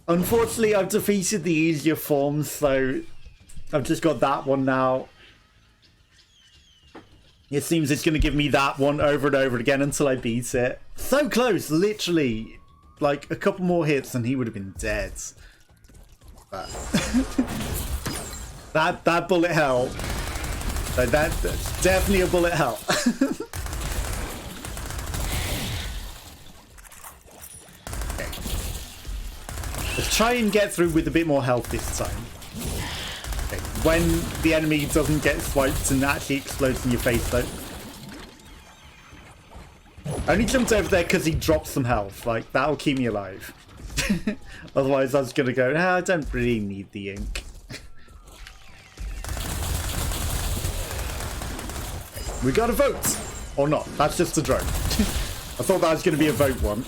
Unfortunately, I've defeated the easier forms, so I've just got that one now. It seems it's going to give me that one over and over again until I beat it. So close, literally. Like, a couple more hits and he would have been dead. But that bullet hell. That's definitely a bullet hell. Okay. Let's try and get through with a bit more health this time. Okay. When the enemy doesn't get swiped and actually explodes in your face, though. I only jumped over there because he dropped some health. Like, that'll keep me alive. Otherwise, I was going to go, nah, I don't really need the ink. We got a vote! Or not. That's just a drone. I thought that was going to be a vote one.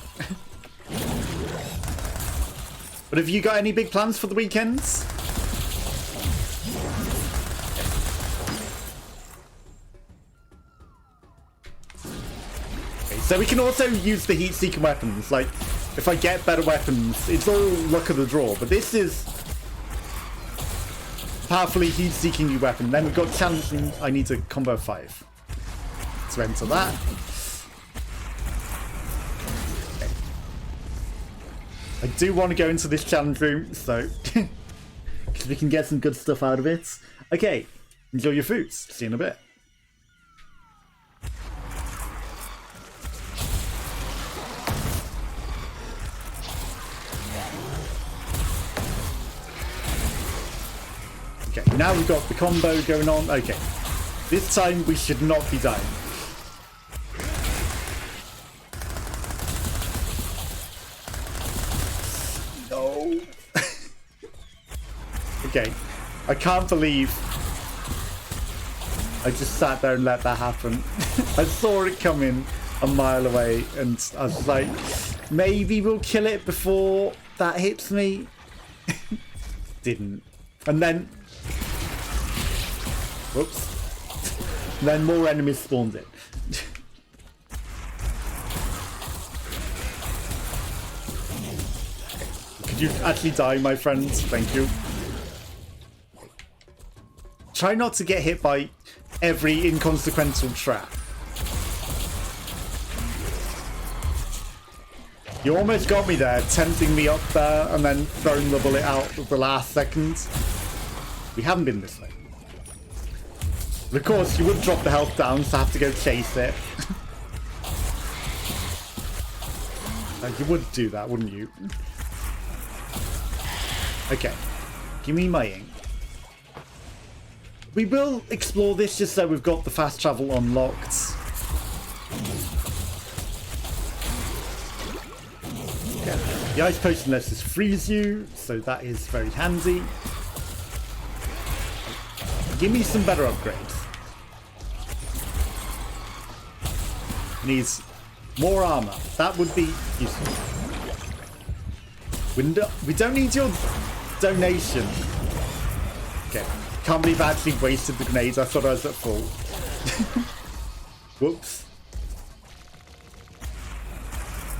But have you got any big plans for the weekends? Okay, so we can also use the heat-seeking weapons. Like, if I get better weapons, it's all luck of the draw. But this is powerfully heat-seeking new weapon. Then we've got challenging. I need to combo 5 to enter that. Okay. I do want to go into this challenge room, so because we can get some good stuff out of it. Okay, enjoy your foods. See you in a bit. Okay, now we've got the combo going on. Okay, this time we should not be dying. No. Okay, I can't believe I just sat there and let that happen. I saw it coming a mile away and I was like, maybe we'll kill it before that hits me. Didn't. And then whoops. Then more enemies spawned in. Could you actually die, my friends? Thank you. Try not to get hit by every inconsequential trap. You almost got me there, tempting me up there and then throwing the bullet out at the last second. We haven't been this way. But of course, you would drop the health down, so I have to go chase it. You would do that, wouldn't you? Okay. Give me my ink. We will explore this just so we've got the fast travel unlocked. Okay. The ice potion lets us freeze you, so that is very handy. Give me some better upgrades. Needs more armor. That would be useful. We don't need your donation. Okay. Can't believe I actually wasted the grenades. I thought I was at full. Whoops.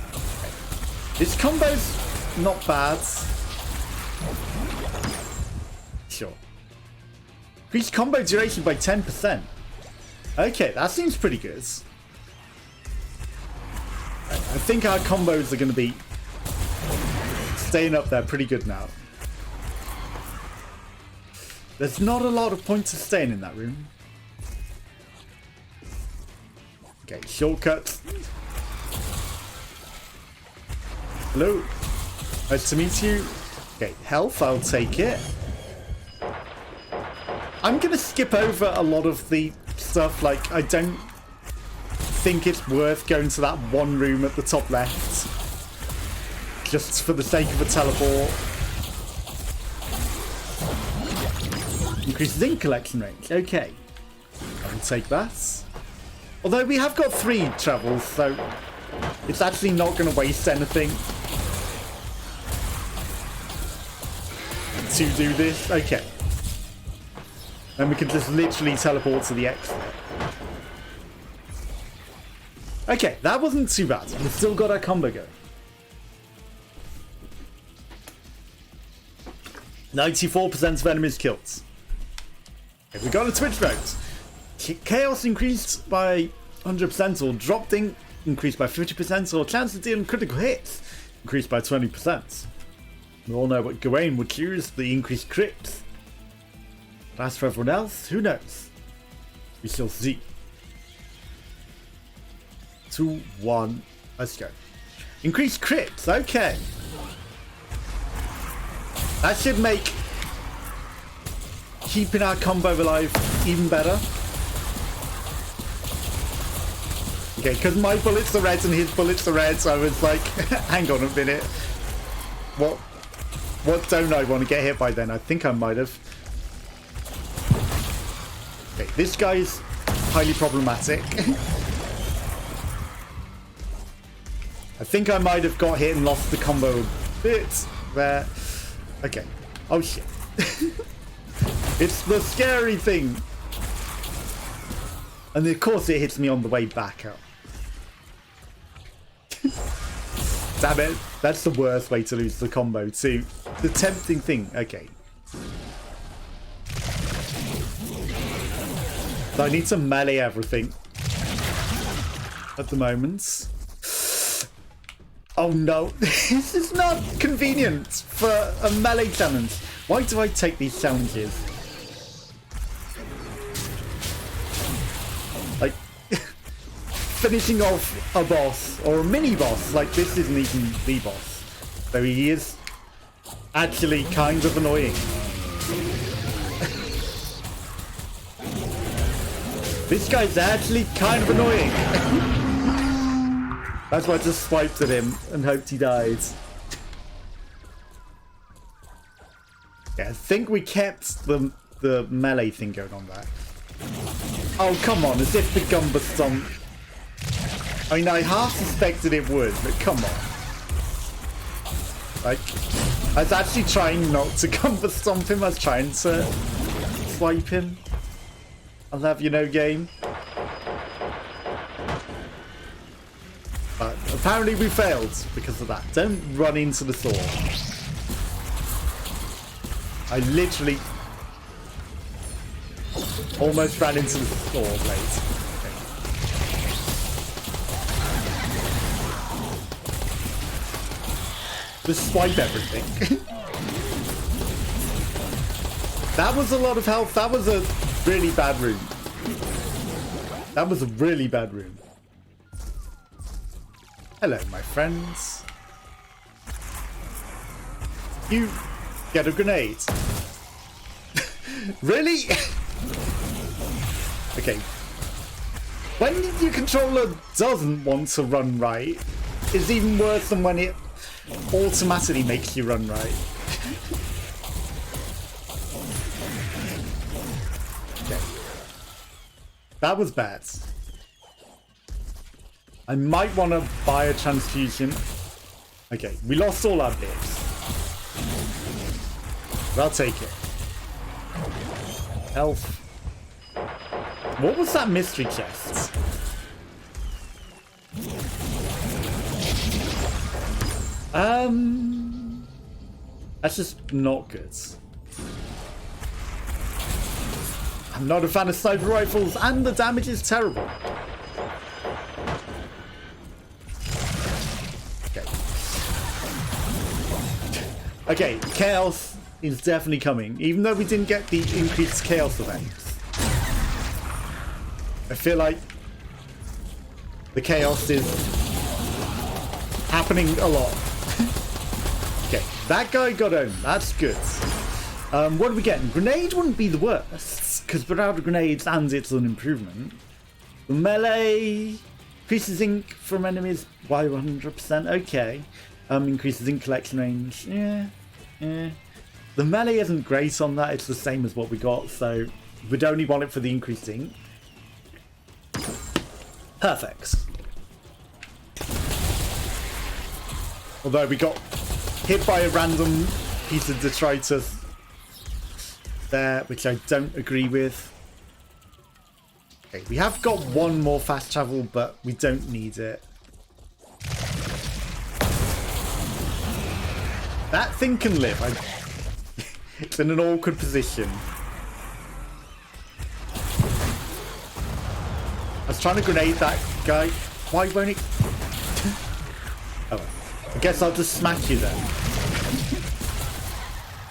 Okay. This combo's not bad. Sure. Increase combo duration by 10%. Okay, that seems pretty good. I think our combos are going to be staying up there pretty good now. There's not a lot of points of staying in that room. Okay, shortcut. Hello. Nice to meet you. Okay, health, I'll take it. I'm going to skip over a lot of the stuff, like I don't think it's worth going to that one room at the top left. Just for the sake of a teleport. Increases ink collection range. Okay. I'll take that. Although we have got 3 travels, so it's actually not going to waste anything to do this. Okay. And we can just literally teleport to the exit. Okay, that wasn't too bad. We've still got our combo going. 94% of enemies killed. Okay, we got a Twitch vote. Chaos increased by 100% or dropped increased by 50% or chance of dealing critical hits increased by 20%. We all know what Gawain would choose, the increased crits. But as for everyone else, who knows? We shall see. 2, 1, let's go. Increased crits, okay. That should make keeping our combo alive even better. Okay, because my bullets are red and his bullets are red, so I was like, hang on a minute. What don't I want to get hit by then? I think I might have. Okay, this guy's highly problematic. I think I might have got hit and lost the combo a bit there. Okay. Oh shit. It's the scary thing. And of course it hits me on the way back out. Damn it. That's the worst way to lose the combo too. The tempting thing. Okay. So I need to melee everything at the moment. Oh no, this is not convenient for a melee challenge. Why do I take these challenges? Like, finishing off a boss or a mini boss, like this isn't even the boss. Though he is actually kind of annoying. This guy's actually kind of annoying. That's why I just swiped at him and hoped he died. Yeah, I think we kept the melee thing going on there. Oh, come on, as if the Gumba Stomp... I mean, I half suspected it would, but come on. Like, I was actually trying not to Gumba Stomp him, I was trying to swipe him. I'll have you know, game. But apparently we failed because of that. Don't run into the sword. I literally almost ran into the sword blade. Okay. Just swipe everything. That was a lot of health. That was a really bad room. That was a really bad room. Hello, my friends. You get a grenade. Really? Okay. When your controller doesn't want to run right, it's even worse than when it automatically makes you run right. Okay. That was bad. I might want to buy a transfusion. Okay, we lost all our bits. But I'll take it. Health. What was that mystery chest? That's just not good. I'm not a fan of sniper rifles, and the damage is terrible. Okay. Okay, chaos is definitely coming, even though we didn't get the increased chaos events. I feel like the chaos is happening a lot. Okay, that guy got owned. That's good. What are we getting? Grenade wouldn't be the worst, because without grenades and it's an improvement. The melee increases ink from enemies by 100%. Okay. Increases ink collection range. Yeah. The melee isn't great on that. It's the same as what we got, so we'd only want it for the increased ink. Perfect. Although we got hit by a random piece of detritus there, which I don't agree with. Okay, we have got one more fast travel, but we don't need it. That thing can live. It's in an awkward position. I was trying to grenade that guy. Why won't it? Oh, I guess I'll just smack you then.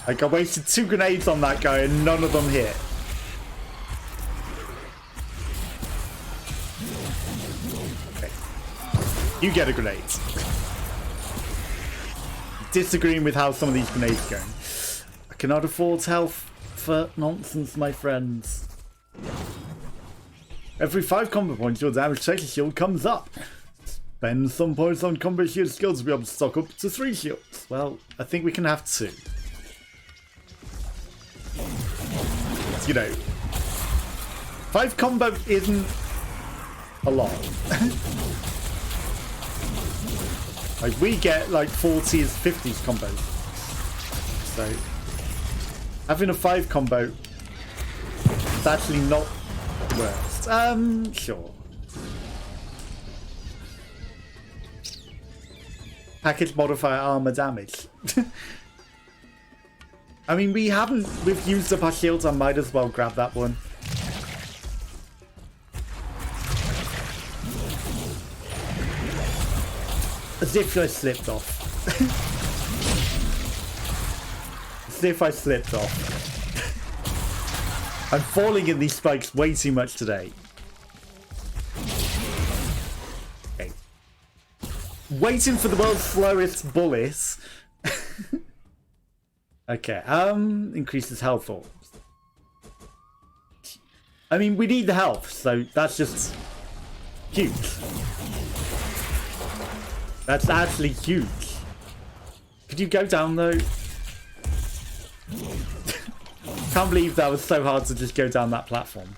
Like, I wasted 2 grenades on that guy and none of them hit. Okay. You get a grenade. Disagreeing with how some of these grenades are going. I cannot afford health for nonsense, my friends. Every 5 combat points, your damage taker shield comes up. Spend some points on combat shield skills to be able to stock up to 3 shields. Well, I think we can have 2. You know, 5 combo isn't a lot. Like, we get like 40s, 50s combos. So, having a 5 combo is actually not the worst. Sure. Package modifier armor damage. I mean, we've used up our shields, I might as well grab that one. As if I slipped off. As if I slipped off. I'm falling in these spikes way too much today. Okay. Waiting for the world's slowest bullet. Okay, increases health orbs. I mean, we need the health, so that's just huge. That's actually huge. Could you go down though? Can't believe that was so hard to just go down that platform.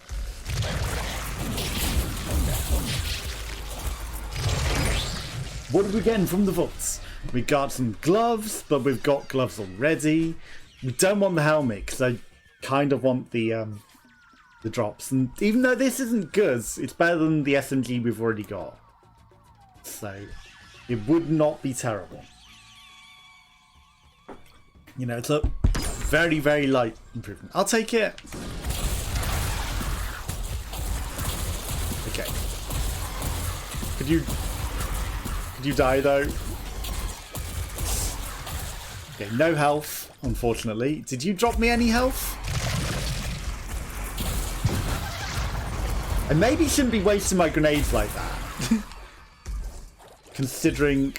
What are we getting from the vaults? We got some gloves, but we've got gloves already. We don't want the helmet because I kind of want the drops. And even though this isn't good, it's better than the SMG we've already got. So it would not be terrible. You know, it's a very, very light improvement. I'll take it. Okay. Could you die though? Okay, no health, unfortunately. Did you drop me any health? I maybe shouldn't be wasting my grenades like that. Considering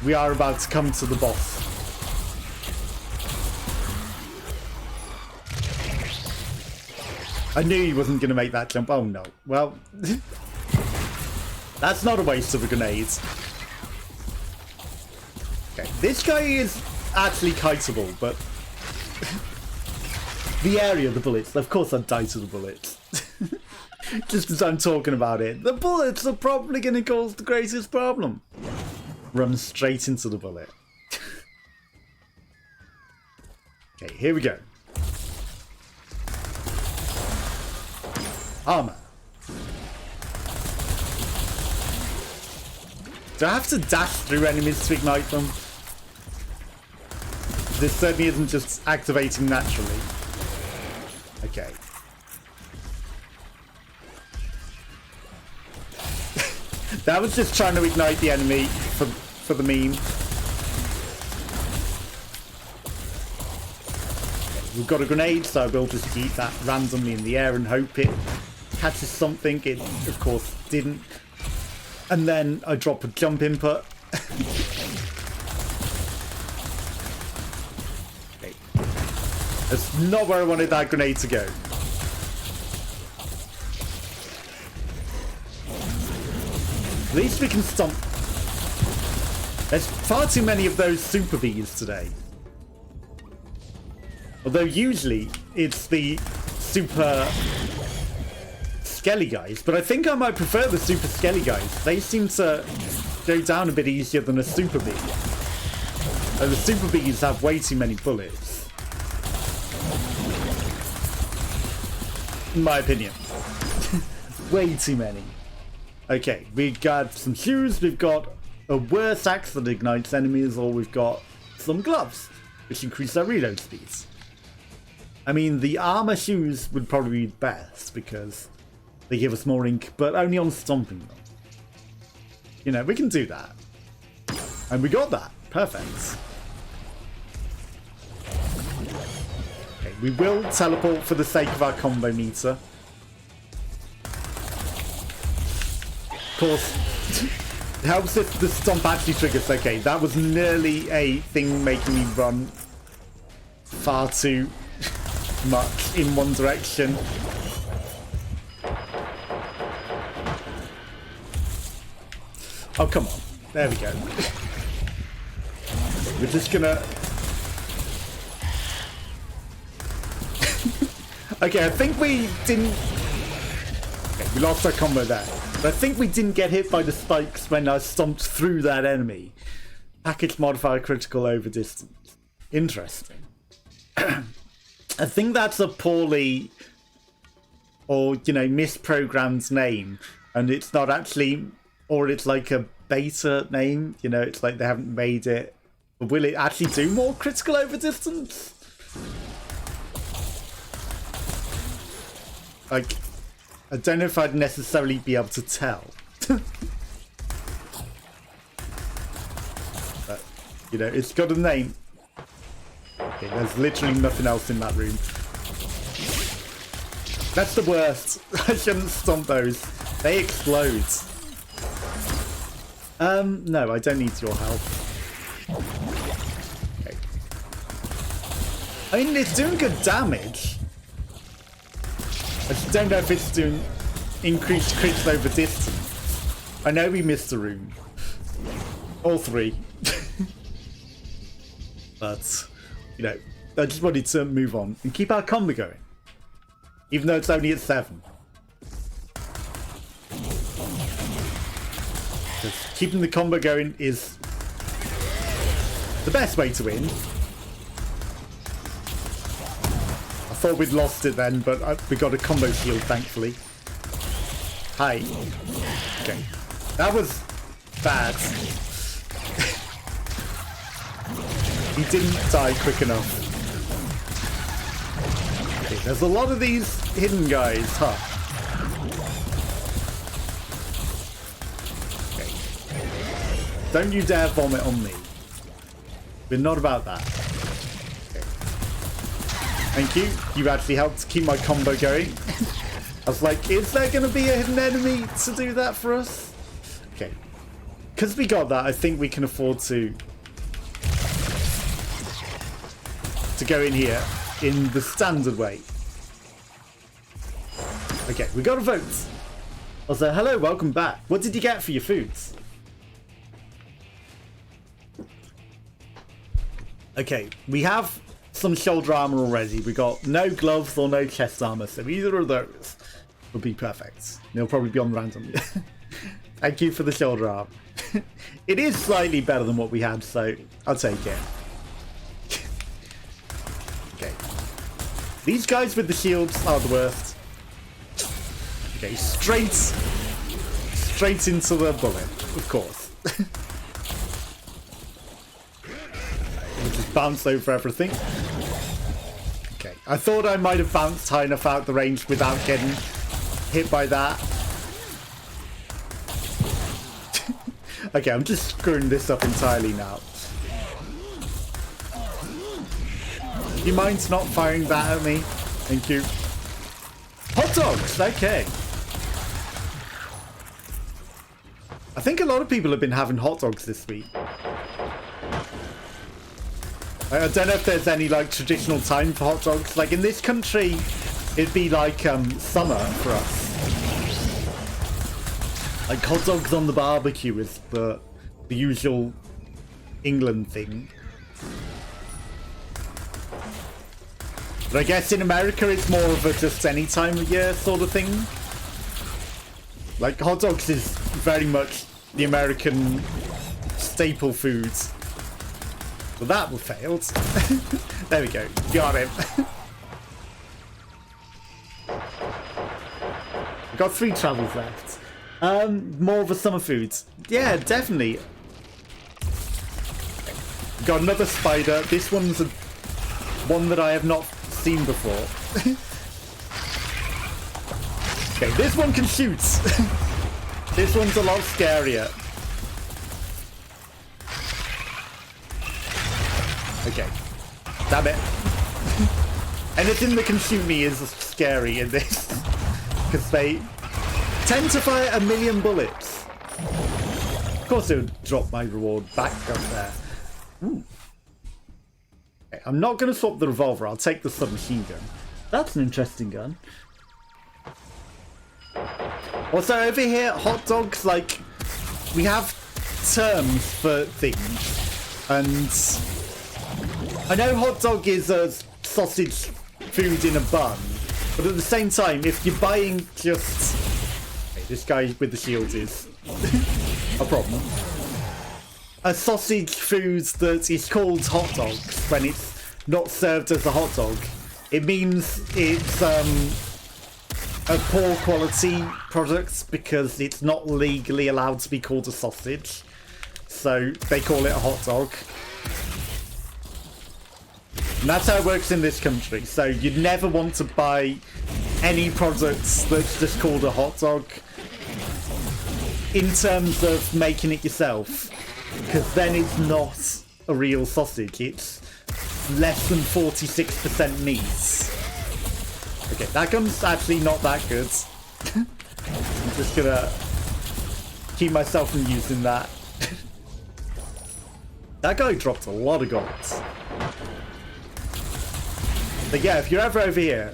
we are about to come to the boss. I knew he wasn't going to make that jump. Oh no. Well, that's not a waste of a grenade. Okay, this guy is actually kiteable, but the area of the bullets, of course I'd die to the bullets. Just as I'm talking about it. The bullets are probably going to cause the greatest problem. Run straight into the bullet. Okay, here we go. Armor. Do I have to dash through enemies to ignite them? This certainly isn't just activating naturally. Okay. That was just trying to ignite the enemy for the meme. Okay, we've got a grenade, so we'll just keep that randomly in the air and hope it catches something. It, of course, didn't. And then I drop a jump input. Okay. That's not where I wanted that grenade to go. At least we can stomp. There's far too many of those super bees today. Although usually it's the super skelly guys, but I think I might prefer the super skelly guys. They seem to go down a bit easier than a super bee. The super bees have way too many bullets. In my opinion. Way too many. Okay, we've got some shoes, we've got a worse axe that ignites enemies, or we've got some gloves, which increase our reload speeds. I mean, the armor shoes would probably be best, because they give us more ink, but only on stomping them. You know, we can do that. And we got that. Perfect. Okay, we will teleport for the sake of our combo meter. Of course, it helps if the stomp actually triggers. Okay, that was nearly a thing making me run far too much in one direction. Oh, come on. There we go. We're just gonna... Okay, I think we didn't... Okay, we lost our combo there. But I think we didn't get hit by the spikes when I stomped through that enemy. Package modifier critical over distance. Interesting. I think that's a poorly or, you know, misprogrammed name. And it's not actually, or it's like a beta name. You know, it's like they haven't made it. But will it actually do more critical over distance? Like... I don't know if I'd necessarily be able to tell. But, you know, it's got a name. Okay, there's literally nothing else in that room. That's the worst. I shouldn't stomp those. They explode. No, I don't need your help. Okay. I mean, it's doing good damage. I just don't know if it's doing increased crits over distance. I know we missed a room. All three. But, you know, I just wanted to move on and keep our combo going. Even though it's only at 7. Because keeping the combo going is the best way to win. I thought we'd lost it then, but we got a combo shield, thankfully. Hi. Okay. That was bad. He didn't die quick enough. Okay, there's a lot of these hidden guys, huh? Okay. Don't you dare vomit on me. We're not about that. Okay. Thank you. You actually helped keep my combo going. I was like, is there going to be a hidden enemy to do that for us? Okay. Because we got that, I think we can afford to go in here in the standard way. Okay, we got a vote. Also, hello, welcome back. What did you get for your foods? Okay, we have some shoulder armor already. We got no gloves or no chest armor, so either of those would be perfect. They'll probably be on random. Thank you for the shoulder armor. It is slightly better than what we had, so I'll take it. Okay. These guys with the shields are the worst. Okay, straight into the bullet, of course. We'll just bounce over everything. Okay, I thought I might have bounced high enough out the range without getting hit by that. Okay, I'm just screwing this up entirely now. Do you mind not firing that at me? Thank you. Hot dogs, okay. I think a lot of people have been having hot dogs this week. I don't know if there's any like traditional time for hot dogs. Like in this country, it'd be like summer for us. Like hot dogs on the barbecue is the usual England thing. But I guess in America it's more of a just any time of year sort of thing. Like hot dogs is very much the American staple food. Well, that failed. There we go. Got him. We've got 3 travels left. More of a summer food. Yeah, definitely. Got another spider. This one's one that I have not seen before. Okay, this one can shoot. This one's a lot scarier. Okay. Damn it. Anything that can shoot me is scary in this. Because they tend to fire 1,000,000 bullets. Of course it would drop my reward back up there. Ooh. Okay, I'm not going to swap the revolver. I'll take the submachine gun. That's an interesting gun. Also over here, hot dogs, like, we have terms for things. And I know hot dog is a sausage food in a bun, but at the same time, if you're buying just... Okay, this guy with the shield is a problem. A sausage food that is called hot dogs when it's not served as a hot dog, it means it's a poor quality product because it's not legally allowed to be called a sausage. So they call it a hot dog. And that's how it works in this country. So you'd never want to buy any products that's just called a hot dog in terms of making it yourself. Because then it's not a real sausage. It's less than 46% meat. Okay, that gun's actually not that good. I'm just gonna keep myself from using that. That guy dropped a lot of gold. But yeah, if you're ever over here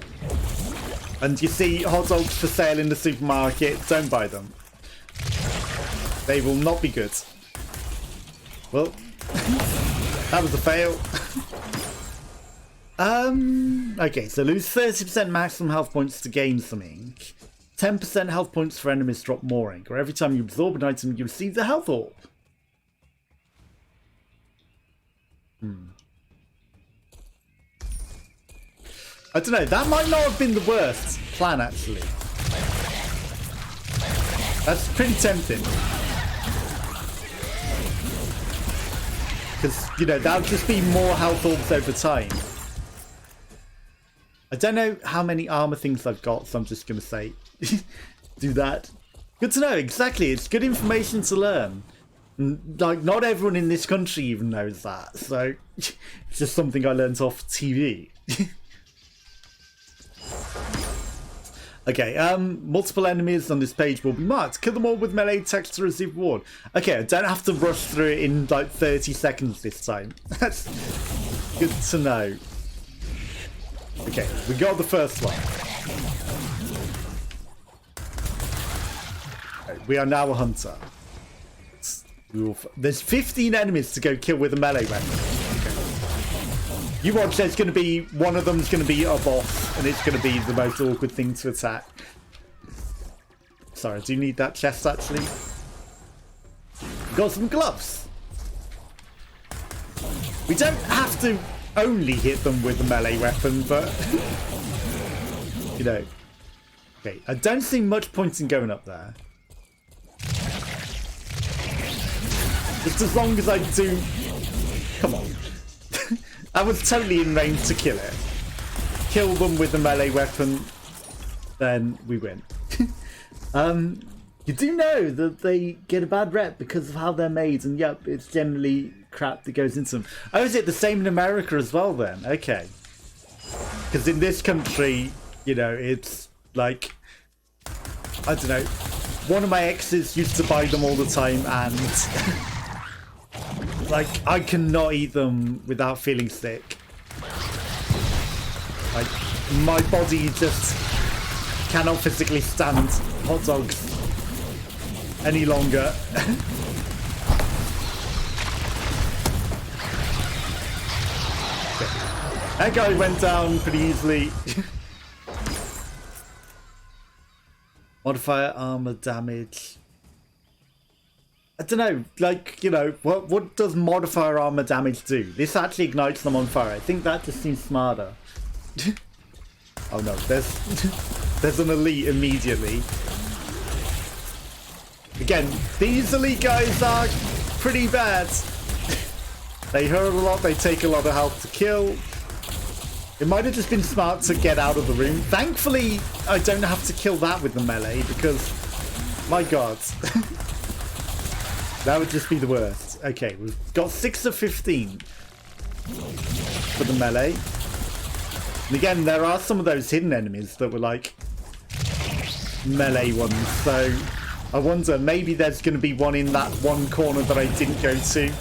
and you see hot dogs for sale in the supermarket, don't buy them. They will not be good. Well, that was a fail. Okay, so lose 30% maximum health points to gain some ink. 10% health points for enemies drop more ink, or every time you absorb an item, you receive the health orb. I don't know, that might not have been the worst plan, actually. That's pretty tempting. Because, you know, that would just be more health orbs over time. I don't know how many armor things I've got, so I'm just going to say, do that. Good to know, exactly. It's good information to learn. Like, not everyone in this country even knows that, so it's just something I learned off TV. Okay, multiple enemies on this page will be marked. Kill them all with melee text to receive reward. Okay, I don't have to rush through it in like 30 seconds this time. That's good to know. Okay, we got the first one. Okay, we are now a hunter. There's 15 enemies to go kill with a melee weapon. Okay. You watch, there's going to be, one of them's going to be a boss, and it's going to be the most awkward thing to attack. Sorry, I do need that chest actually. Got some gloves. We don't have to only hit them with a melee weapon, but you know. Okay, I don't see much point in going up there. Just as long as I do... Come on. I was totally in range to kill it. Kill them with a melee weapon, then we win. You do know that they get a bad rep because of how they're made, and yep, it's generally crap that goes into them. Oh, is it the same in America as well then? Okay. Because in this country, you know, it's like... I don't know. One of my exes used to buy them all the time, and... like, I cannot eat them without feeling sick. Like, my body just cannot physically stand hot dogs any longer. That guy went down pretty easily. Modifier armor damage. I don't know, like, you know, what does modifier armor damage do? This actually ignites them on fire. I think that just seems smarter. Oh no, there's an elite immediately. Again, these elite guys are pretty bad. They hurt a lot, they take a lot of health to kill. It might have just been smart to get out of the room. Thankfully, I don't have to kill that with the melee because, my god. That would just be the worst. Okay, we've got 6 of 15 for the melee. And again, there are some of those hidden enemies that were like melee ones. So I wonder, maybe there's going to be one in that one corner that I didn't go to.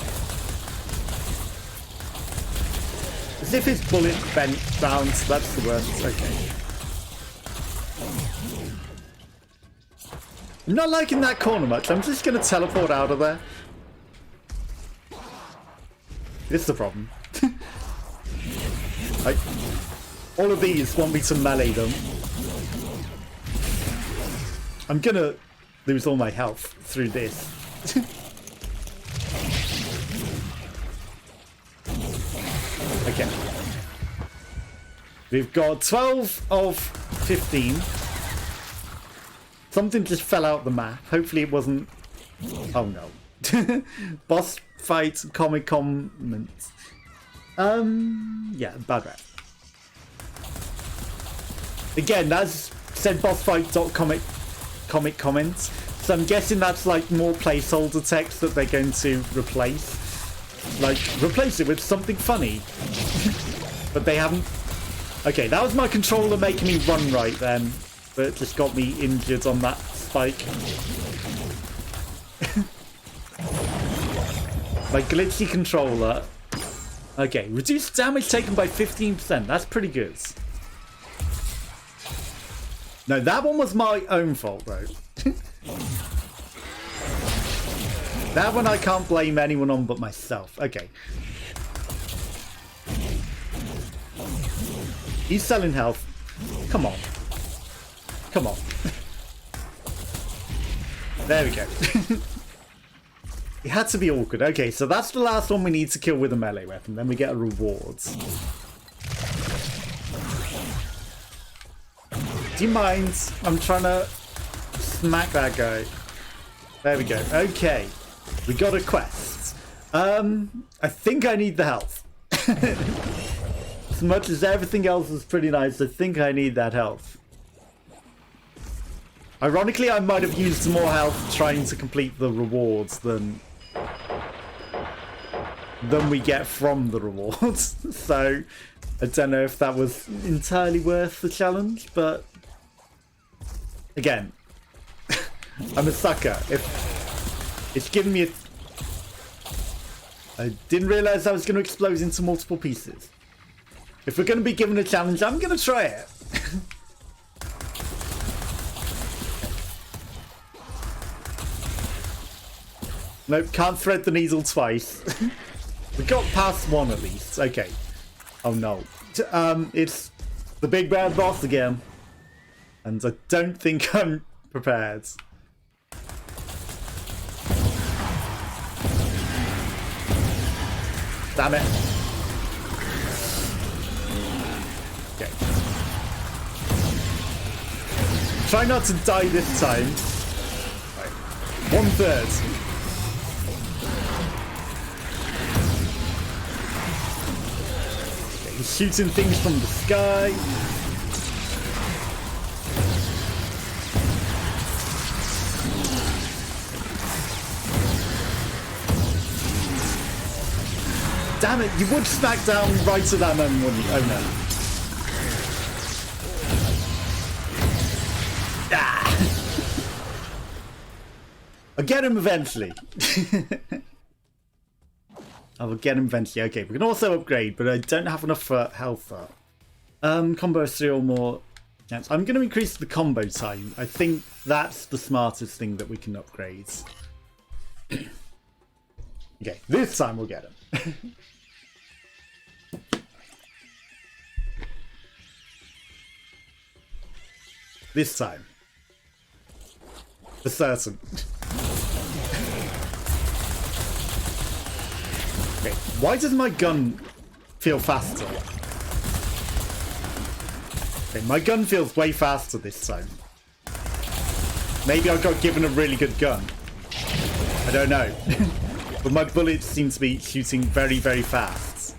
As if his bullet bent round. That's the worst. Okay. I'm not liking that corner much. I'm just going to teleport out of there. This is the problem. Like, all of these want me to melee them. I'm going to lose all my health through this. Okay. We've got 12 of 15. Something just fell out the map. Hopefully it wasn't... Oh no. Boss fight, comic comments. Yeah, bad rap. Again, that's said boss fight.comic comments. So I'm guessing that's like more placeholder text that they're going to replace. Like, replace it with something funny. But they haven't... Okay, that was my controller making me run right then. But it just got me injured on that spike. My glitchy controller. Okay, reduced damage taken by 15%. That's pretty good. No, that one was my own fault, though. That one I can't blame anyone on but myself. Okay. He's selling health. Come on. Come on. There we go. It had to be awkward. Okay, so that's the last one we need to kill with a melee weapon. Then we get a reward. Do you mind? I'm trying to smack that guy. There we go. Okay. We got a quest. I think I need the health. As much as everything else is pretty nice, I think I need that health. Ironically, I might have used more health trying to complete the rewards than than we get from the rewards. So I don't know if that was entirely worth the challenge, but again, I'm a sucker. If it's giving me I didn't realize I was going to explode into multiple pieces. If we're going to be given a challenge, I'm going to try it. Nope, can't thread the needle twice. We got past one at least. Okay. Oh no. It's the big bad boss again. And I don't think I'm prepared. Damn it. Okay. Try not to die this time. Right. 1/3. Okay, he's shooting things from the sky. Damn it, you would smack down right to that moment, wouldn't you? Oh no. Ah! I'll get him eventually. I will get him eventually. Okay, we can also upgrade, but I don't have enough health for combo serial more. Yes, I'm going to increase the combo time. I think that's the smartest thing that we can upgrade. Okay, this time we'll get him. This time. For certain. Okay, why does my gun feel faster? Okay, my gun feels way faster this time. Maybe I got given a really good gun. I don't know. But my bullets seem to be shooting very, very fast.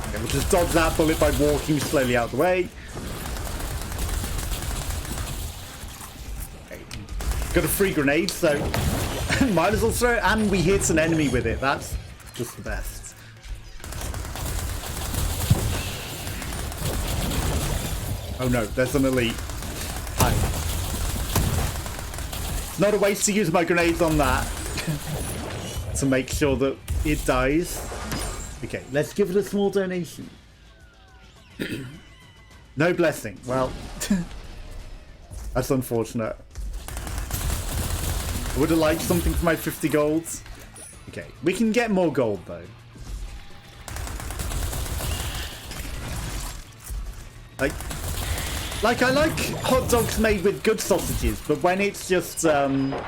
Okay, we'll just dodge that bullet by walking slowly out of the way. Okay. Got a free grenade, so might as well throw it, and we hit an enemy with it. That's just the best. Oh no, there's an elite. Not a waste to use my grenades on that to make sure that it dies. Okay, let's give it a small donation. No blessing. Well, that's unfortunate. I would have liked something for my 50 gold. Okay, we can get more gold though. Like, I like hot dogs made with good sausages, but when it's just the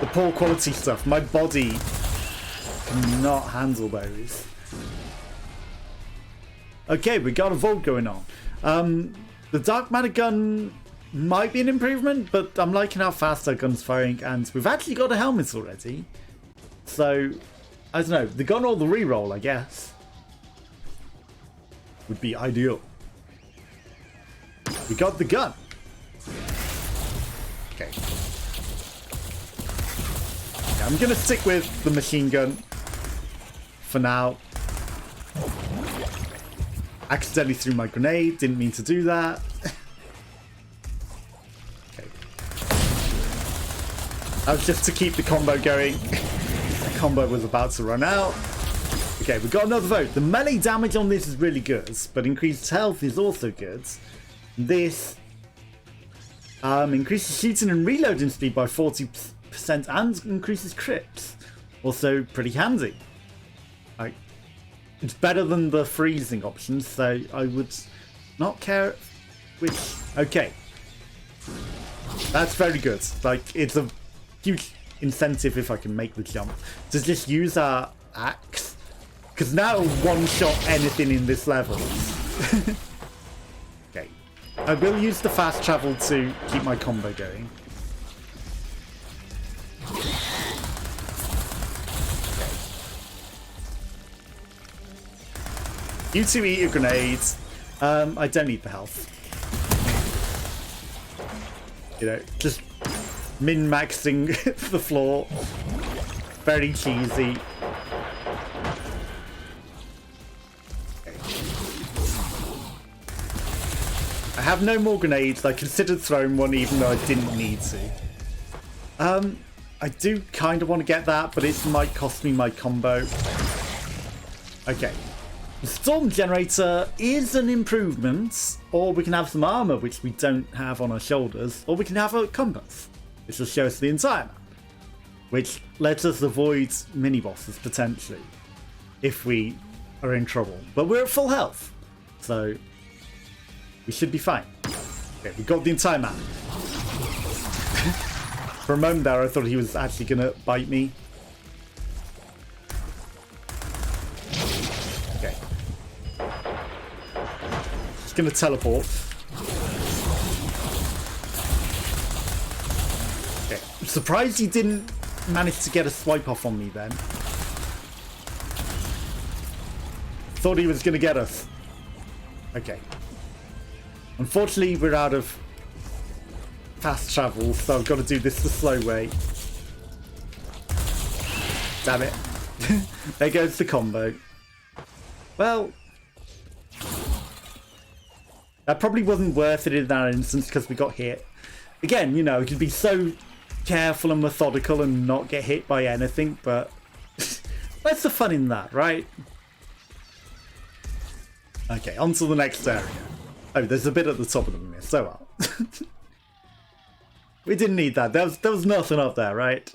poor quality stuff, my body cannot handle those. Okay, we got a vault going on. The dark matter gun might be an improvement, but I'm liking how fast our gun's firing, and we've actually got a helmet already. So, I don't know, the gun or the reroll, I guess, would be ideal. We got the gun. Okay. Yeah, I'm gonna stick with the machine gun for now. Accidentally threw my grenade. Didn't mean to do that. Okay. That was just to keep the combo going. The combo was about to run out. Okay, we got another vote. The melee damage on this is really good, but increased health is also good. This increases shooting and reloading speed by 40% and increases crits. Also pretty handy. It's better than the freezing option, so I would not care which... Okay. That's very good. Like, it's a huge incentive if I can make the jump to just use our axe. Because now it'll one-shot anything in this level. Okay. I will use the fast travel to keep my combo going. You two eat your grenades. I don't need the health. You know, just min-maxing the floor. Very cheesy. I have no more grenades. I considered throwing one even though I didn't need to. I do kind of want to get that, but it might cost me my combo. Okay. The storm generator is an improvement, or we can have some armor, which we don't have on our shoulders, or we can have a compass, which will show us the entire map, which lets us avoid mini-bosses, potentially, if we are in trouble. But we're at full health, so we should be fine. Okay, we got the entire map. For a moment there, I thought he was actually going to bite me. Okay. Just going to teleport. Okay. I'm surprised he didn't manage to get a swipe off on me then. Thought he was going to get us. Okay. Unfortunately, we're out of fast travel, so I've got to do this the slow way. Damn it. There goes the combo. Well, that probably wasn't worth it in that instance because we got hit. Again, you know, you can be so careful and methodical and not get hit by anything, but where's the fun in that, right? Okay, on to the next area. Oh, there's a bit at the top of the mist. So well. We didn't need that. There was nothing up there, right?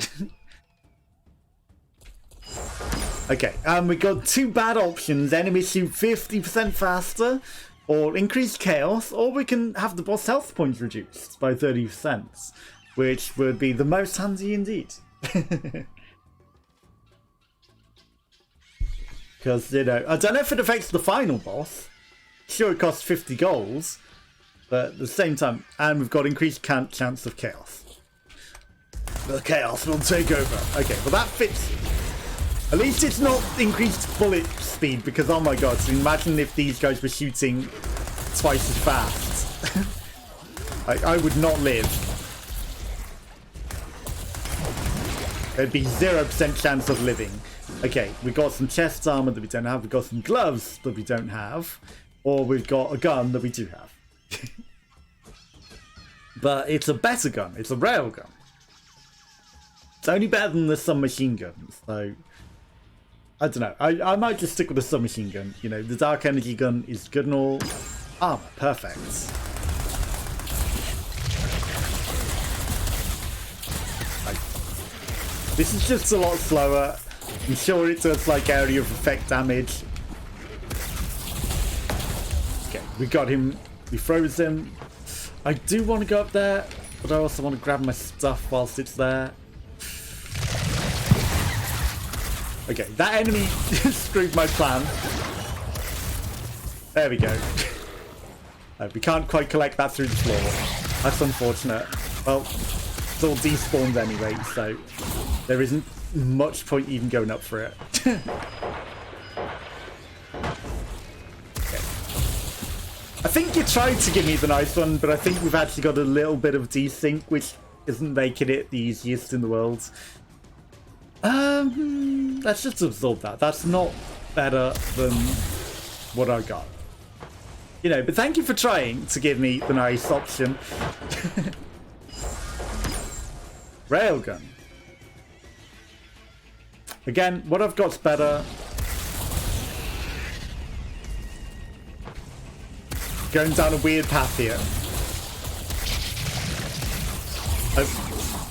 Okay, we got two bad options. Enemies shoot 50% faster, or increased chaos, or we can have the boss health points reduced by 30%, which would be the most handy indeed. Because, you know, I don't know if it affects the final boss. Sure, it costs 50 golds. But at the same time, and we've got increased chance of chaos. The chaos will take over. Okay, well that fits. At least it's not increased bullet speed, because oh my god, so imagine if these guys were shooting twice as fast. I would not live. There'd be 0% chance of living. Okay, we got some chest armor that we don't have, we've got some gloves that we don't have, or we've got a gun that we do have. But it's a better gun. It's a rail gun. It's only better than the submachine gun. So I don't know. I might just stick with the submachine gun. You know, the dark energy gun is good and all. Armor, perfect. This is just a lot slower. I'm sure it does like area of effect damage. Okay, we got him. We froze him. I do want to go up there, but I also want to grab my stuff whilst it's there. Okay, that enemy screwed my plan. There we go. We can't quite collect that through the floor. That's unfortunate. Well, it's all despawned anyway, so there isn't much point even going up for it. I think you tried to give me the nice one, but I think we've actually got a little bit of desync, which isn't making it the easiest in the world. Let's just absorb that. That's not better than what I got. You know, but thank you for trying to give me the nice option. Railgun. Again, what I've got's better. Going down a weird path here.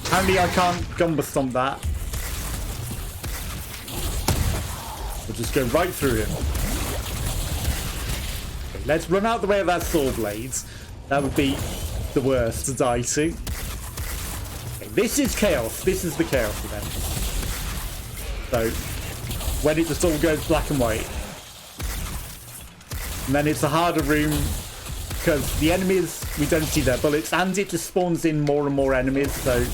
Apparently I can't gumbo stomp that. We'll just go right through him. Okay, let's run out the way of that saw blades. That would be the worst to die to. Okay, this is chaos. This is the chaos event. So, when it just all goes black and white. And then it's a harder room because the enemies, we don't see their bullets, and it just spawns in more and more enemies, so...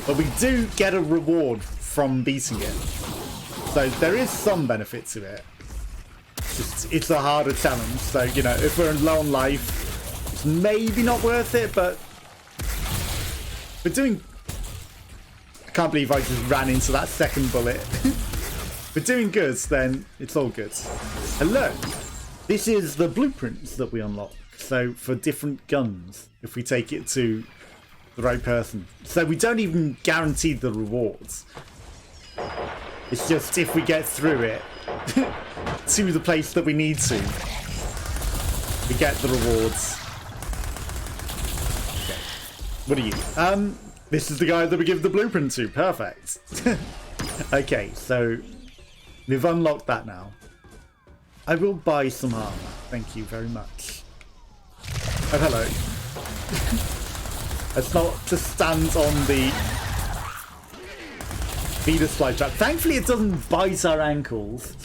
But we do get a reward from beating it. So there is some benefit to it. It's a harder challenge, so, you know, if we're low on life, it's maybe not worth it, but we're doing... I can't believe I just ran into that second bullet. If we're doing good, then it's all good. Hello. This is the blueprints that we unlock. So for different guns, if we take it to the right person. So we don't even guarantee the rewards. It's just if we get through it to the place that we need to, we get the rewards. Okay. What are you? This is the guy that we give the blueprint to. Perfect. Okay, so we've unlocked that now. I will buy some armor. Thank you very much. Oh, hello. Let's not just stand on the feeder slide trap. Thankfully, it doesn't bite our ankles.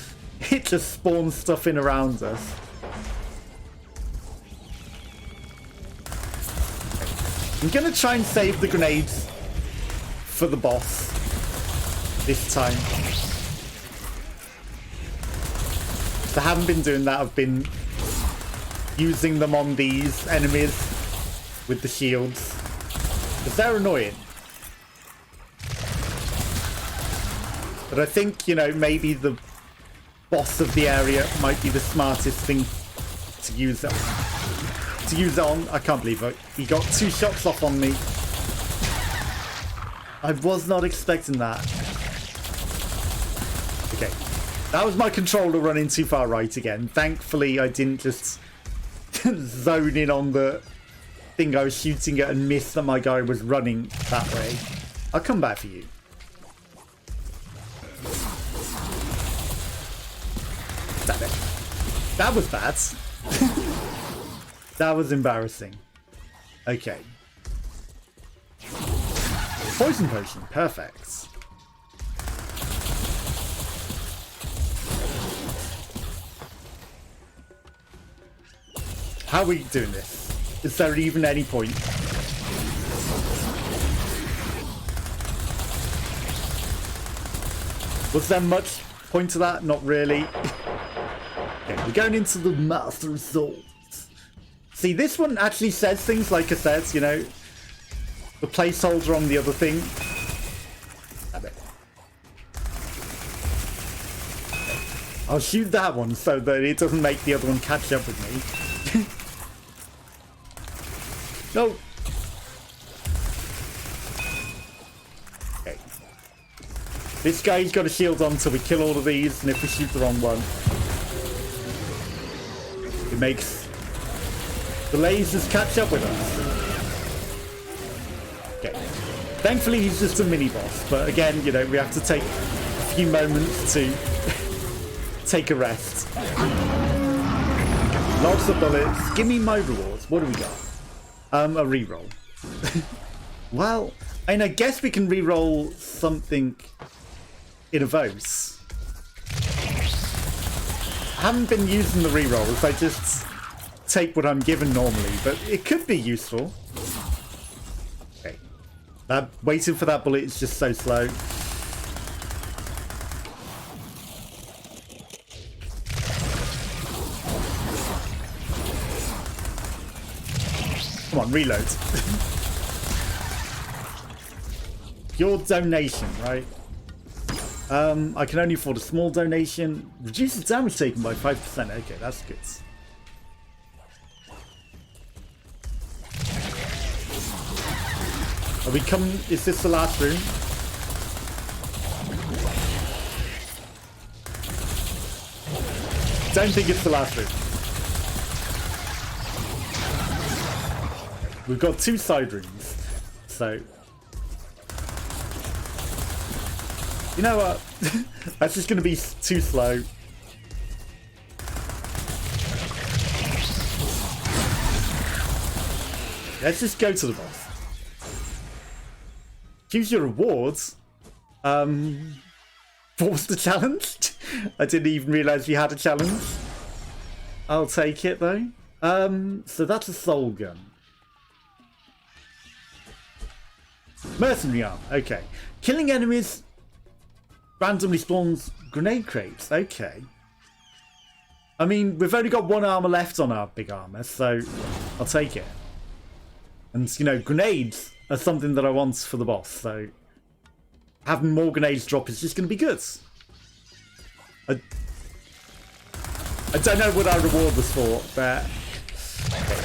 It just spawns stuff in around us. I'm going to try and save the grenades for the boss this time. I haven't been doing that. I've been using them on these enemies with the shields. Because they're annoying. But I think, you know, maybe the boss of the area might be the smartest thing to use it. To use it on. I can't believe it. He got 2 shots off on me. I was not expecting that. Okay. That was my controller running too far right again. Thankfully, I didn't just zone in on the thing I was shooting at and miss that my guy was running that way. I'll come back for you. Damn it. That was bad. That was embarrassing. Okay. Poison potion. Perfect. How are we doing this? Is there even any point? Was there much point to that? Not really. Okay, we're going into the Master Assault. See, this one actually says things like I said, you know, the placeholder on the other thing. I'll shoot that one so that it doesn't make the other one catch up with me. No. Okay. This guy's got a shield on till we kill all of these, and if we shoot the wrong one, it makes the lasers catch up with us. Okay. Thankfully, he's just a mini-boss, but again, you know, we have to take a few moments to take a rest. Lots of bullets. Give me my rewards. What do we got? A reroll. Well, and I guess we can reroll something in a Vos. I haven't been using the rerolls. I just take what I'm given normally, but it could be useful. Okay. That waiting for that bullet is just so slow. Come on, reload. Your donation, right? I can only afford a small donation. Reduces damage taken by 5%. Okay, that's good. Are we coming? Is this the last room? Don't think it's the last room. We've got 2 side rooms, so you know what? That's just going to be too slow. Let's just go to the boss. Choose your rewards. What was the challenge? I didn't even realize we had a challenge. I'll take it though. So that's a soul gun. Mercenary arm. Okay. Killing enemies randomly spawns grenade crates. Okay. I mean, we've only got 1 armor left on our big armor, so I'll take it. And, you know, grenades are something that I want for the boss, so having more grenades drop is just going to be good. I don't know what our reward was for, but okay.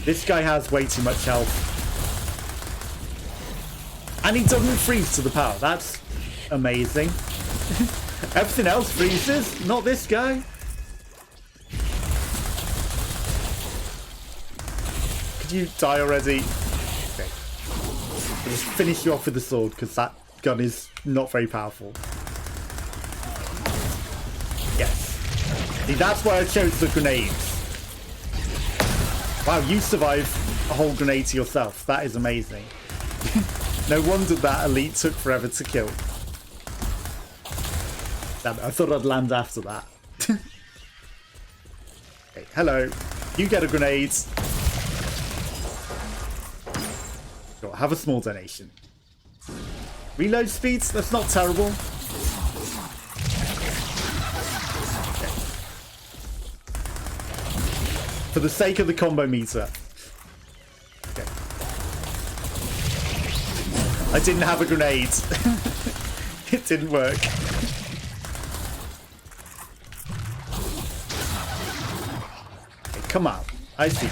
This guy has way too much health. And he doesn't freeze to the power. That's amazing. Everything else freezes, not this guy. Could you die already? Okay. I'll just finish you off with the sword, because that gun is not very powerful. Yes. See, that's why I chose the grenades. Wow, you survived a whole grenade to yourself. That is amazing. No wonder that elite took forever to kill. Damn it, I thought I'd land after that. Okay, hello. You get a grenade. Sure, have a small donation. Reload speeds? That's not terrible. Okay. For the sake of the combo meter. Okay. I didn't have a grenade. It didn't work. Okay, come on. I see.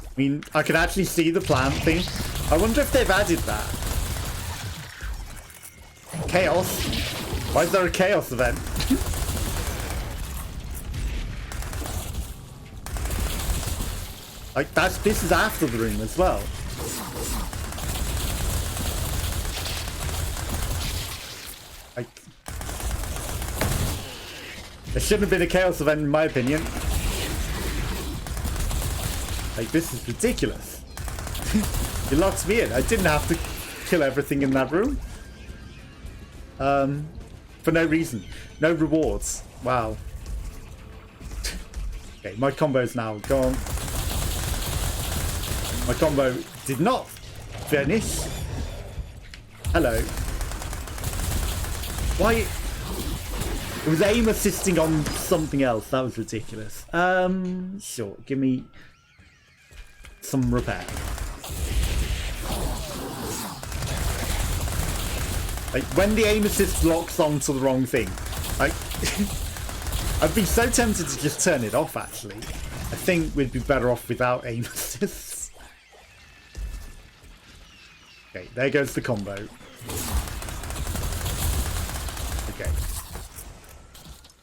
I mean, I can actually see the plant thing. I wonder if they've added that. Chaos? Why is there a chaos event? Like, this is after the room as well. Like, there shouldn't have been a chaos event in my opinion. Like, this is ridiculous. You locked me in. I didn't have to kill everything in that room. For no reason. No rewards. Wow. Okay, my combo's now gone. My combo did not finish. Hello. Why? It was aim assisting on something else. That was ridiculous. Sure. Give me some repair. Like, when the aim assist locks onto the wrong thing, like, I'd be so tempted to just turn it off, actually. I think we'd be better off without aim assists. Okay, there goes the combo. Okay.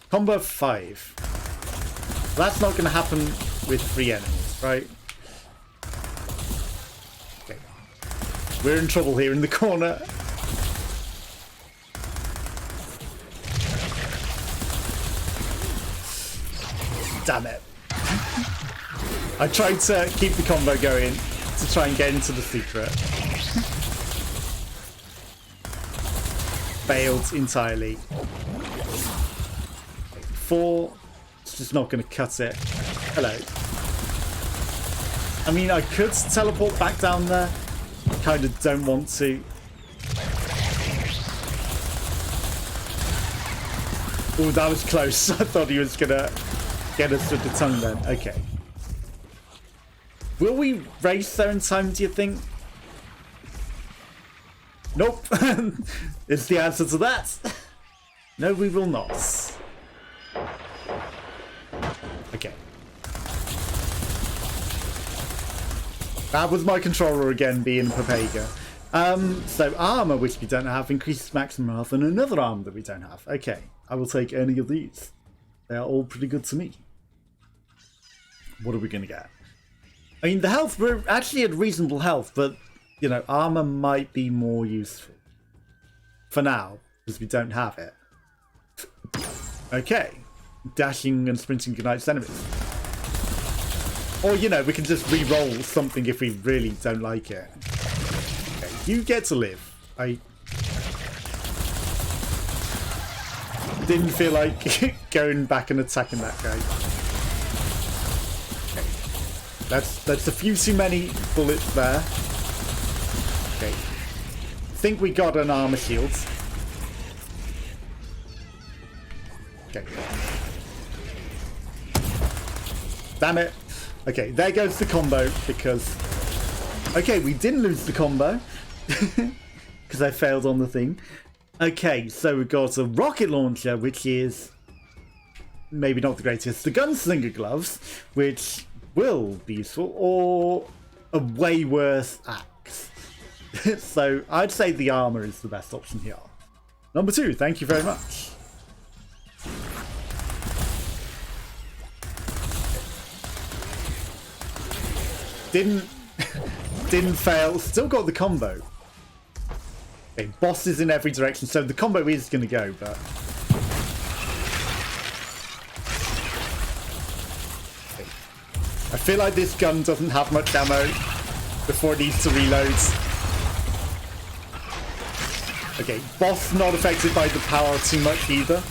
Combo 5. That's not going to happen with 3 enemies, right? Okay. We're in trouble here in the corner. Damn it. I tried to keep the combo going to try and get into the secret. Failed entirely. 4. It's just not going to cut it. Hello. I mean, I could teleport back down there. I kind of don't want to. Oh, that was close. I thought he was going to get us with the tongue then. Okay. Will we race there in time, do you think? Nope. It's the answer to that. No, we will not. Okay. That was my controller again being Papega. So armor, which we don't have, increases maximum health, and another armor that we don't have. Okay. I will take any of these. They are all pretty good to me. What are we going to get? I mean, the health, we're actually at reasonable health, but, you know, armor might be more useful. For now, because we don't have it. Okay. Dashing and sprinting ignites enemies. Or, you know, we can just re-roll something if we really don't like it. Okay, you get to live. I didn't feel like going back and attacking that guy. Okay. That's a few too many bullets there. Okay. I think we got an armor shield. Okay. Damn it. Okay, there goes the combo because... Okay, we didn't lose the combo because I failed on the thing. Okay, so we've got a rocket launcher, which is maybe not the greatest. The gunslinger gloves, which will be useful, or a way worse axe. So I'd say the armor is the best option here. Number 2, thank you very much. Didn't fail. Still got the combo. Okay, bosses in every direction, so the combo is going to go, but... Okay. I feel like this gun doesn't have much ammo before it needs to reload. Okay, boss not affected by the power too much either.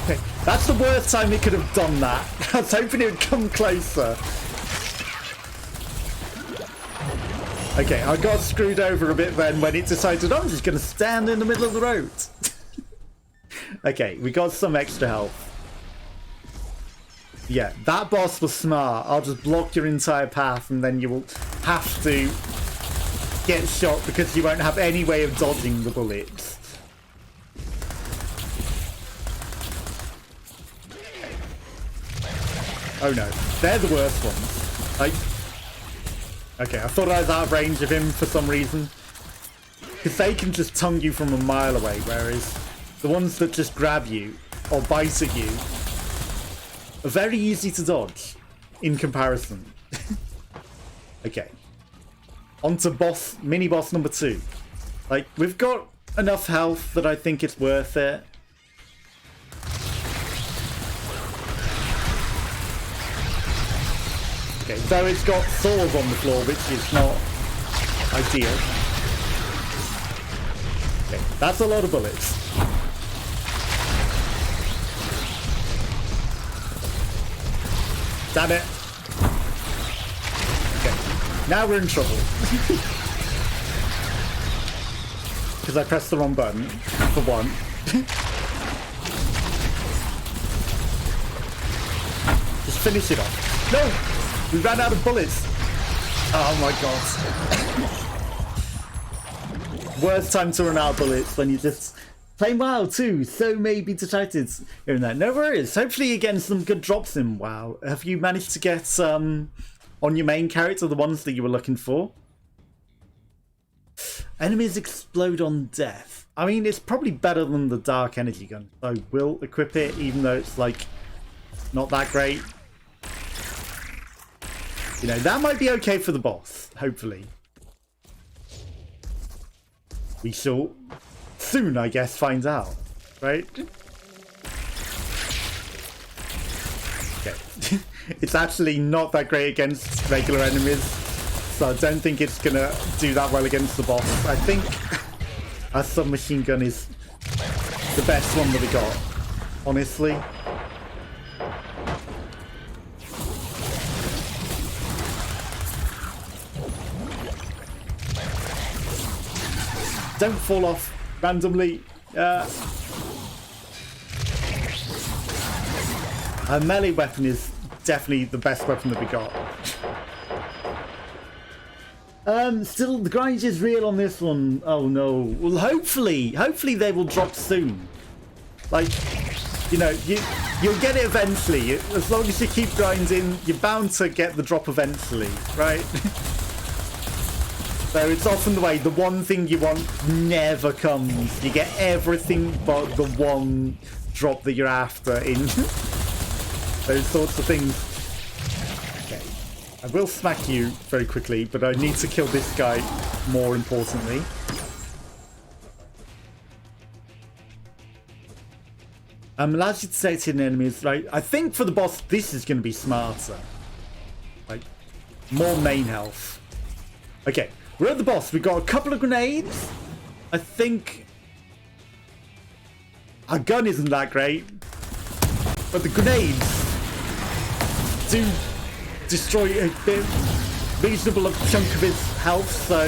Okay, that's the worst time it could have done that. I was hoping it would come closer. Okay, I got screwed over a bit then when it decided I'm just going to stand in the middle of the road. Okay, we got some extra health. Yeah, that boss was smart. I'll just block your entire path and then you will have to get shot because you won't have any way of dodging the bullets. Oh no, they're the worst ones. Like... Okay, I thought I was out of range of him for some reason. Because they can just tongue you from a mile away, whereas the ones that just grab you or bite at you are very easy to dodge in comparison. Okay. On to mini-boss number 2. Like, we've got enough health that I think it's worth it. Okay, though it's got swords on the floor, which is not ideal. Okay, that's a lot of bullets. Damn it. Okay, now we're in trouble. Because I pressed the wrong button, for one. Just finish it off. No! We ran out of bullets. Oh my god. Worst time to run out of bullets when you just play WoW too. So maybe distracted here and there. No worries. Hopefully you're getting some good drops in WoW. Have you managed to get on your main character the ones that you were looking for? Enemies explode on death. I mean, it's probably better than the dark energy gun. I will equip it even though it's like not that great. You know, that might be okay for the boss, hopefully. We shall soon, I guess, find out, right? Okay. It's actually not that great against regular enemies, so I don't think it's going to do that well against the boss. I think our submachine gun is the best one that we got, honestly. Don't fall off randomly. Our melee weapon is definitely the best weapon that we got. Still, the grind is real on this one. Oh no. Well, hopefully they will drop soon. Like, you know, you'll get it eventually. As long as you keep grinding, you're bound to get the drop eventually, right? So it's often the way, the one thing you want never comes. You get everything but the one drop that you're after in those sorts of things. Okay, I will smack you very quickly, but I need to kill this guy more importantly. Allows you to select hidden enemies, right? I think for the boss, this is going to be smarter. Like, more main health. Okay. We're at the boss. We've got a couple of grenades. I think our gun isn't that great, but the grenades do destroy a bit reasonable chunk of his health. So,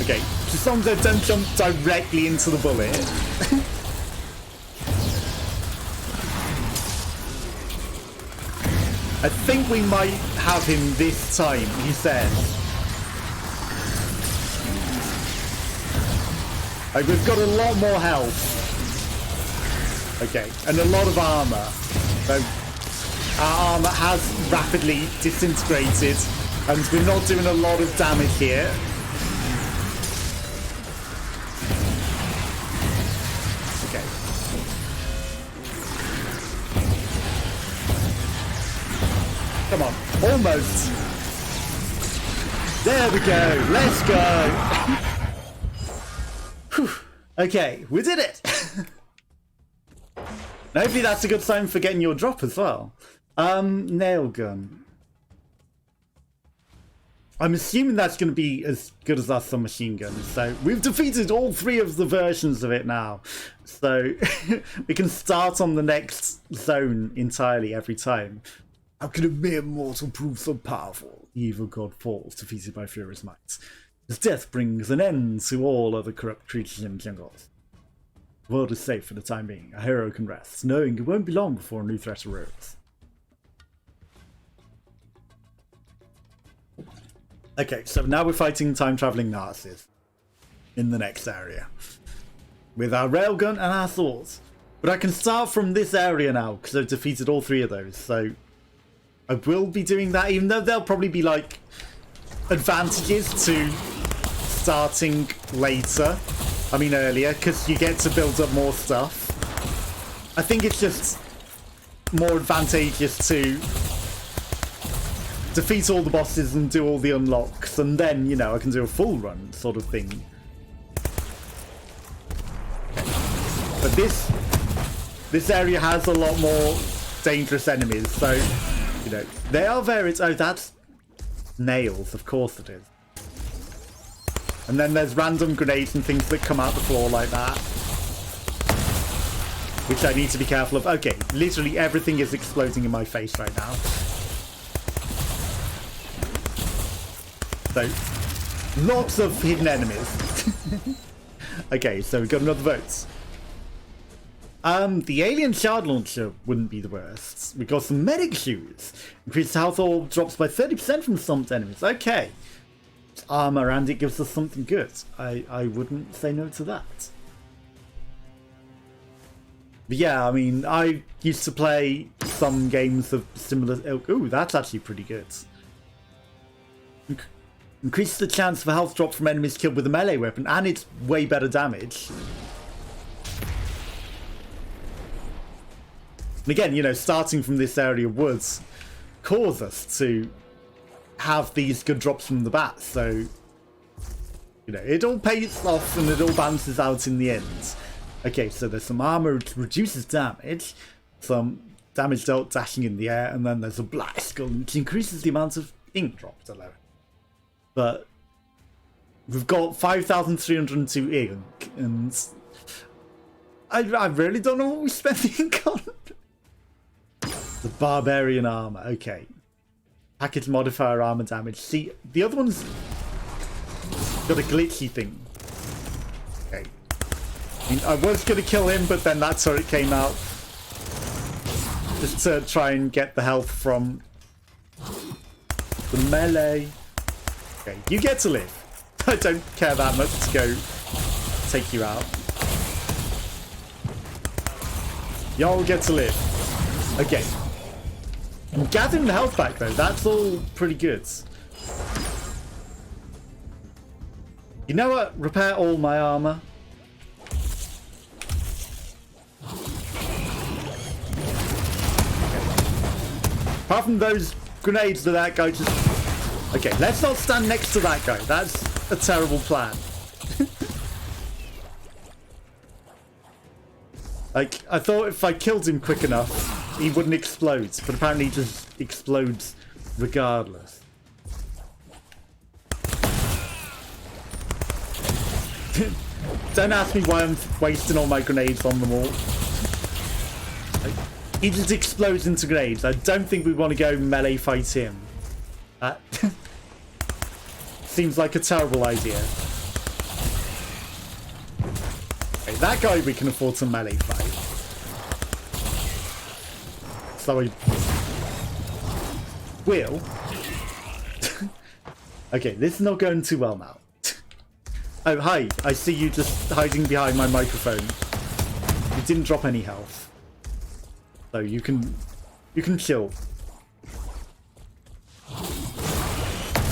okay, as long as I don't jump directly into the bullet. I think we might have him this time, he says. Like, we've got a lot more health. Okay, and a lot of armor. So our armor has rapidly disintegrated, and we're not doing a lot of damage here. Okay. Come on, almost. There we go. Let's go. Whew. Okay, we did it. Hopefully that's a good sign for getting your drop as well. Nail gun. I'm assuming that's going to be as good as our submachine gun. So we've defeated all 3 of the versions of it now. So we can start on the next zone entirely every time. How can a mere mortal prove so powerful? The evil god falls, defeated by furious might. His death brings an end to all other corrupt creatures in jungles. The world is safe for the time being. A hero can rest, knowing it won't be long before a new threat arose. Okay, so now we're fighting time-traveling Nazis in the next area with our railgun and our swords. But I can start from this area now because I've defeated all 3 of those. So I will be doing that, even though there'll probably be like advantages to starting later. I mean earlier, because you get to build up more stuff. I think it's just more advantageous to defeat all the bosses and do all the unlocks, and then, you know, I can do a full run sort of thing. Okay. But this area has a lot more dangerous enemies, so, you know, they are varied. Oh, that's nails, of course it is. And then there's random grenades and things that come out the floor like that, which I need to be careful of. Okay, literally everything is exploding in my face right now. So, lots of hidden enemies. Okay, so we've got another vote. The alien shard launcher wouldn't be the worst. We got some medic shoes. Increased health all drops by 30% from stumped enemies. Okay. Armor, and it gives us something good. I wouldn't say no to that. But yeah, I mean, I used to play some games of similar ilk. Ooh, that's actually pretty good. Increases the chance of a health drop from enemies killed with a melee weapon, and it's way better damage. And again, you know, starting from this area would cause us to have these good drops from the bat, so, you know, it all pays off and it all balances out in the end. Okay, so there's some armor which reduces damage, some damage dealt dashing in the air, and then there's a black skull which increases the amount of ink dropped alone. But we've got 5,302 ink, and I really don't know what we spent the ink on. The barbarian armor, okay. Package modifier armor damage. See, the other one's got a glitchy thing. Okay. I mean, I was going to kill him, but then that turret came out. Just to try and get the health from the melee. Okay, you get to live. I don't care that much to go take you out. Y'all get to live. Okay. I'm gathering the health back though, that's all pretty good. You know what? Repair all my armor. Apart from those grenades that guy just... Okay, let's not stand next to that guy. That's a terrible plan. Like, I thought if I killed him quick enough, he wouldn't explode, but apparently he just explodes regardless. Don't ask me why I'm wasting all my grenades on them all. Like, he just explodes into grenades. I don't think we want to go melee fight him. That seems like a terrible idea. Okay, that guy we can afford to melee fight. So will... Okay, this is not going too well now. Oh, hi. I see you just hiding behind my microphone. You didn't drop any health. So you can chill.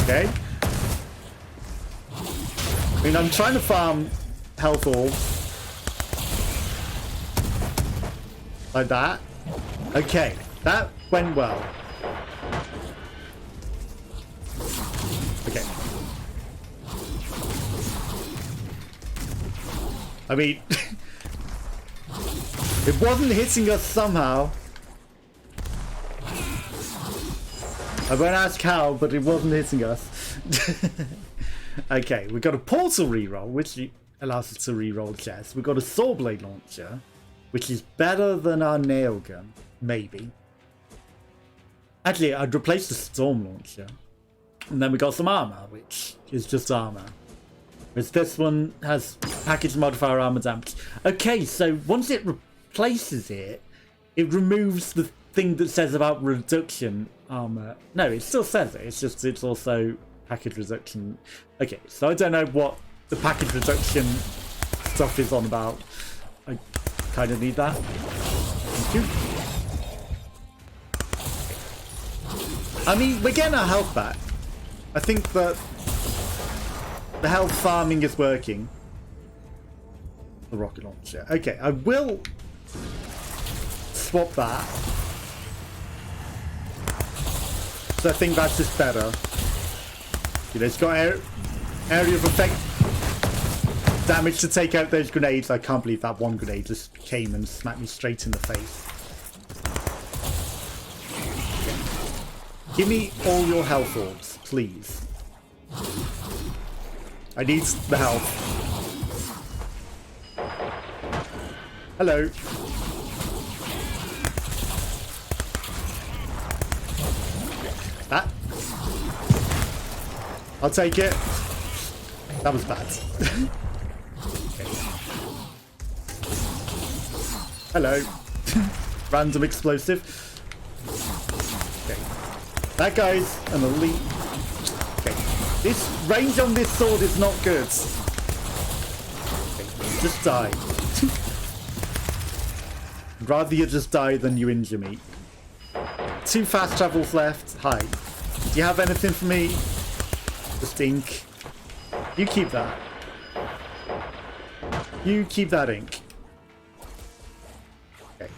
Okay. I mean, I'm trying to farm health orbs. Like that. Okay, that went well. Okay. I mean, it wasn't hitting us somehow. I won't ask how, but it wasn't hitting us. Okay, we got a portal reroll, which allows us to reroll chests. We got a saw blade launcher, which is better than our nail gun, maybe. Actually, I'd replace the storm launcher. And then we got some armor, which is just armor. Whereas this one has package modifier armor damage. Okay, so once it replaces it, it removes the thing that says about reduction armor. No, it still says it. It's just it's also package reduction. Okay, so I don't know what the package reduction stuff is on about. I kind of need that. Thank you. I mean, we're getting our health back. I think that the health farming is working. The rocket launcher. Okay, I will swap that. So I think that's just better. You know, it's got area of effect damage to take out those grenades. I can't believe that one grenade just came and smacked me straight in the face. Give me all your health orbs, please. I need the health. Hello. That. I'll take it. That was bad. Okay. Hello. Random explosive. Okay. That guy's an elite. Okay. This range on this sword is not good. Okay. Just die. I'd rather you just die than you injure me. 2 fast travels left. Hi. Do you have anything for me? Just ink. You keep that. You keep that ink. Okay.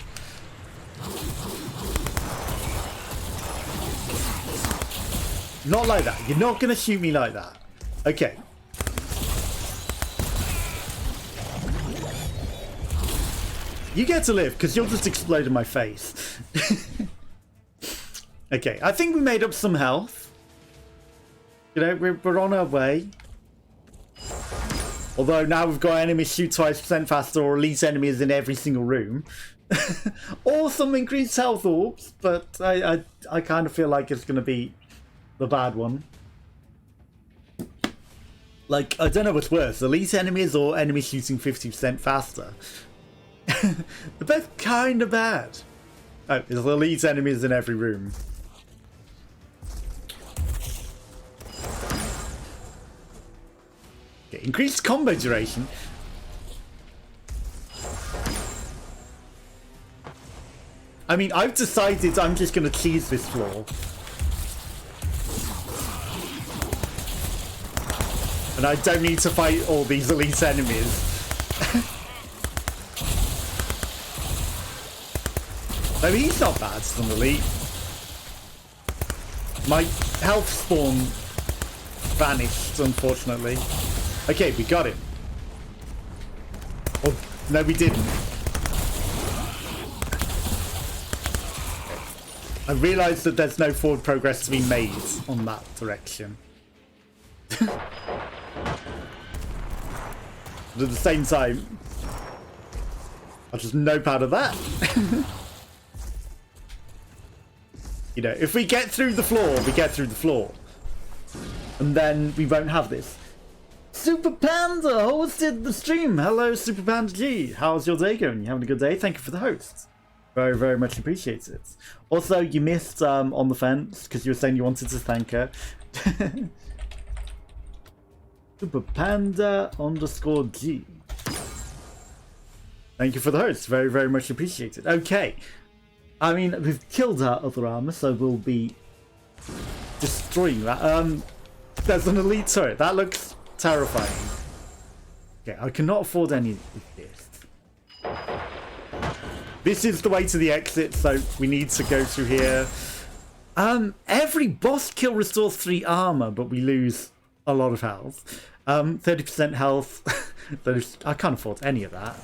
Not like that. You're not going to shoot me like that. Okay. You get to live, because you'll just explode in my face. Okay, I think we made up some health. You know, we're on our way. Although now we've got enemies shoot 2% faster, or elite enemies in every single room. Or some increased health orbs, but I kind of feel like it's going to be the bad one. Like, I don't know what's worse, elite enemies or enemies shooting 50% faster. They're both kind of bad. Oh, there's elite enemies in every room. Okay, increased combo duration. I mean, I've decided I'm just going to cheese this floor. And I don't need to fight all these elite enemies. No, he's not bad, some elite. My health spawn vanished, unfortunately. Okay, we got him. Oh, no, we didn't. I realised that there's no forward progress to be made on that direction. But at the same time, I'll just nope out of that. You know, if we get through the floor, we get through the floor. And then we won't have this. Super Panda hosted the stream. Hello, Super Panda G. How's your day going? You having a good day? Thank you for the host. Very, very much appreciated. Also, you missed on the fence because you were saying you wanted to thank her. Super Panda _G. Thank you for the host. Very, very much appreciated. Okay. I mean, we've killed our other armor, so we'll be destroying that. There's an elite turret. That looks terrifying. Okay, I cannot afford any of this. This is the way to the exit, so we need to go through here. Every boss kill restores 3 armor, but we lose a lot of health. 30% health. I can't afford any of that,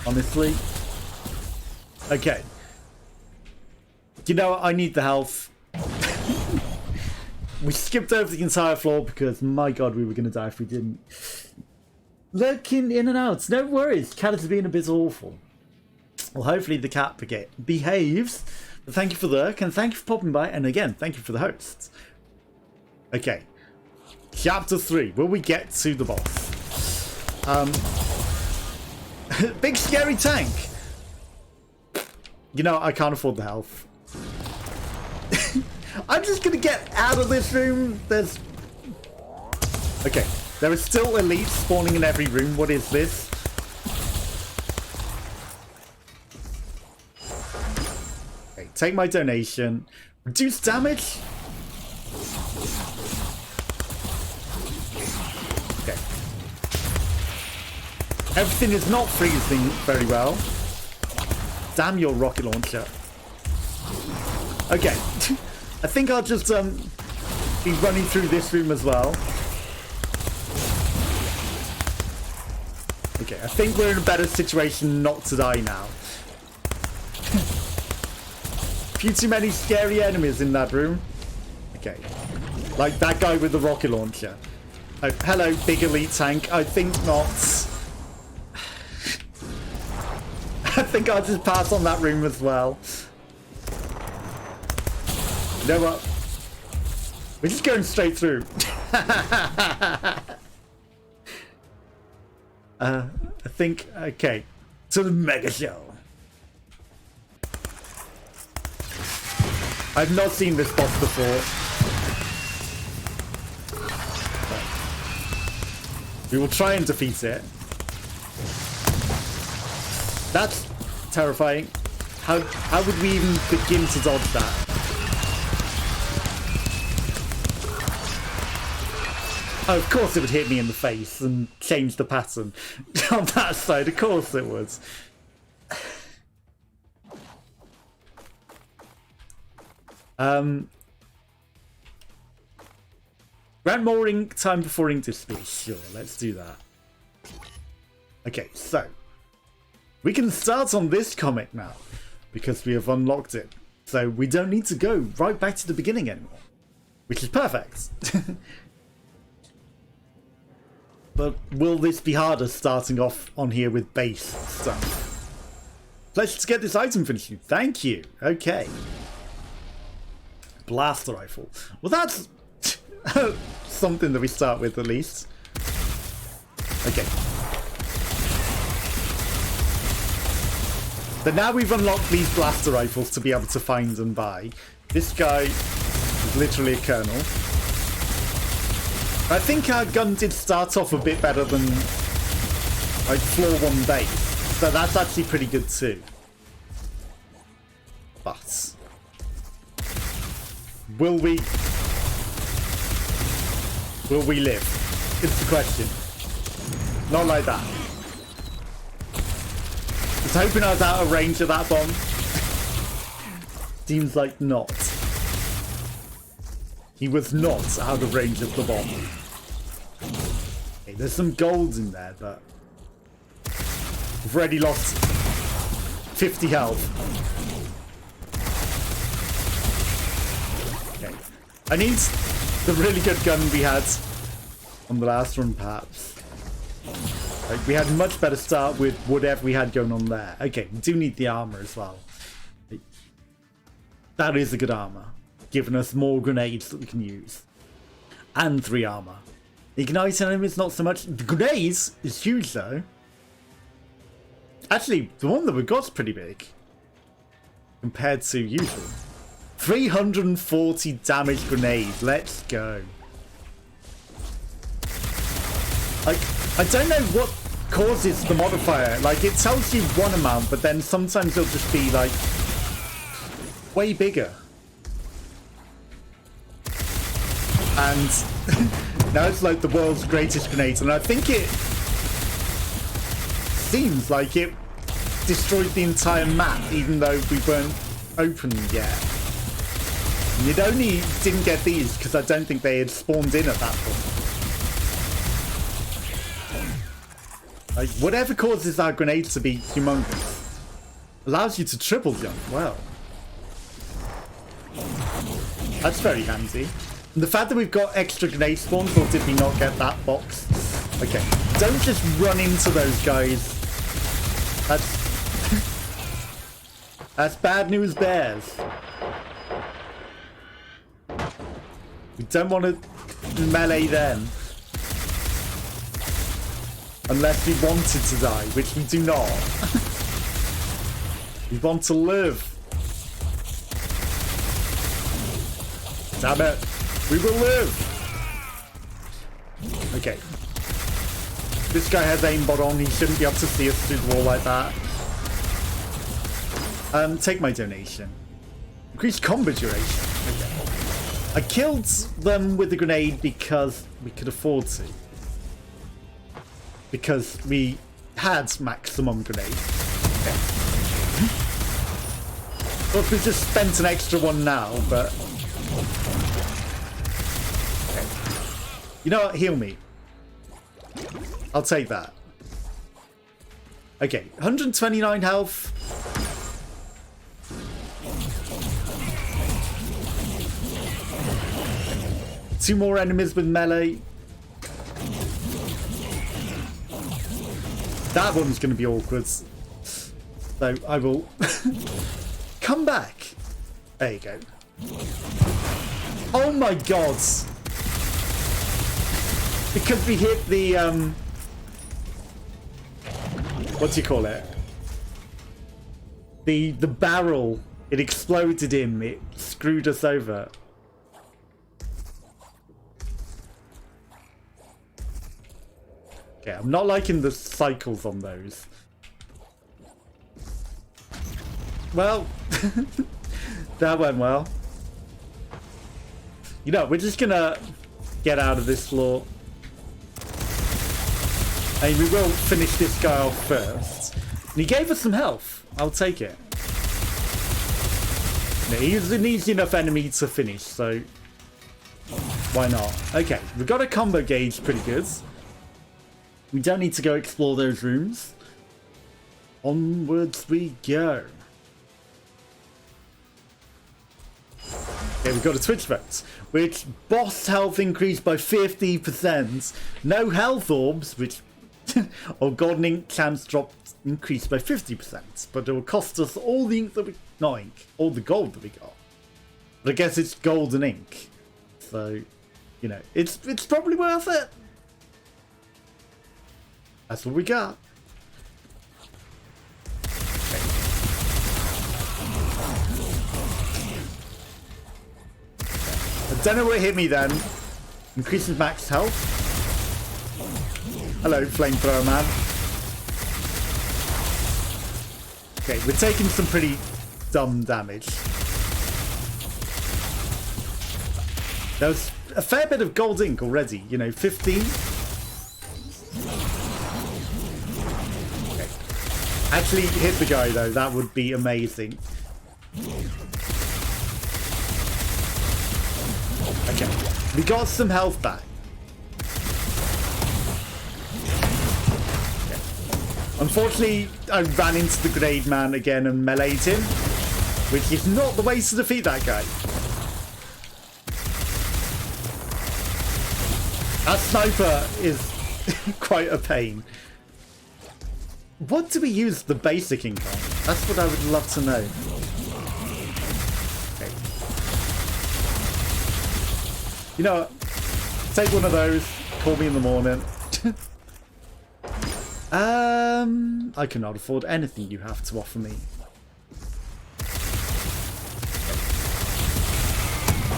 honestly. Okay. You know what? I need the health. We skipped over the entire floor because, my god, we were going to die if we didn't. Lurking in and out. No worries. Cat is being a bit awful. Well, hopefully the cat behaves. But thank you for the lurk, and thank you for popping by. And again, thank you for the hosts. Okay. Chapter 3. Will we get to the boss? Big scary tank. You know, I can't afford the health. I'm just gonna get out of this room. There's... Okay. There are still elites spawning in every room. What is this? Okay, take my donation. Reduce damage? Okay. Everything is not freezing very well. Damn your rocket launcher. Okay. I think I'll just be running through this room as well. Okay, I think we're in a better situation not to die now. Few too many scary enemies in that room. Okay. Like that guy with the rocket launcher. Oh, hello, big elite tank. I think not. I think I'll just pass on that room as well. You know what? We're just going straight through. I think, okay. To the mega show. I've not seen this boss before. We will try and defeat it. That's terrifying. How would we even begin to dodge that? Oh, of course it would hit me in the face and change the pattern on that side. Of course it would. Grant more ink time before ink disappears. Sure, let's do that. Okay, so we can start on this comic now because we have unlocked it. So we don't need to go right back to the beginning anymore, which is perfect. But will this be harder starting off on here with base stuff? Let's get this item finished. Thank you. Okay. Blaster rifle. Well, that's something that we start with at least. Okay. But now we've unlocked these blaster rifles to be able to find and buy. This guy is literally a colonel. I think our gun did start off a bit better than like floor 1 base, so that's actually pretty good too. But will we live? It's the question. Not like that. I was hoping I was out of range of that bomb. Seems like not. He was not out of range of the bomb. Okay, there's some gold in there, but we've already lost 50 health. Okay. I need the really good gun we had on the last run, perhaps. Like, we had a much better start with whatever we had going on there. Okay, we do need the armor as well. That is a good armor, giving us more grenades that we can use. And 3 armor. Ignite enemies, not so much. The grenades is huge though. Actually, the one that we got's pretty big. compared to usual. 340 damage grenade. Let's go. I don't know what causes the modifier. Like, it tells you one amount, but then sometimes it'll just be like way bigger. And now it's like the world's greatest grenade, and I think it seems like it destroyed the entire map, even though we weren't open yet. And it only didn't get these because I don't think they had spawned in at that point. Like, whatever causes our grenades to be humongous allows you to triple jump. Wow. That's very handy. And the fact that we've got extra grenade spawns, or did we not get that box? Okay. Don't just run into those guys. That's bad news bears. We don't want to melee them. Unless we wanted to die, which we do not. We want to live. Damn it. We will live. Okay. This guy has aimbot on. He shouldn't be able to see us through the wall like that. Take my donation. Increased combo duration. Okay. I killed them with the grenade because we could afford to. Because we had maximum grenade. Okay. Well, we just spent an extra one now, but... Okay. You know what? Heal me. I'll take that. Okay, 129 health. Two more enemies with melee. That one's going to be awkward. So I will come back. There you go. Oh my god. Because we hit the, what do you call it? The barrel. It exploded him. It screwed us over. Okay, I'm not liking the cycles on those. Well, that went well. You know, we're just gonna get out of this floor. I mean, we will finish this guy off first. And he gave us some health. I'll take it. No, he's an easy enough enemy to finish, so why not? Okay, we've got a combo gauge pretty good. We don't need to go explore those rooms. Onwards we go. Okay, we've got a Twitch vote, which boss health increased by 50%. No health orbs, which or golden ink chance dropped increased by 50%. But it will cost us all the ink that we all the gold that we got. But I guess it's golden ink. So, you know, it's probably worth it. That's what we got. Okay. I don't know what hit me then. Increases max health. Hello, flamethrower man. Okay, we're taking some pretty dumb damage. There was a fair bit of gold ink already, you know, 15. Actually hit the guy though, that would be amazing. Okay, we got some health back. Okay. Unfortunately, I ran into the grenade man again and meleeed him, which is not the way to defeat that guy. That sniper is quite a pain. What do we use the basic ink on? That's what I would love to know. Okay. You know what? Take one of those. Call me in the morning. I cannot afford anything you have to offer me.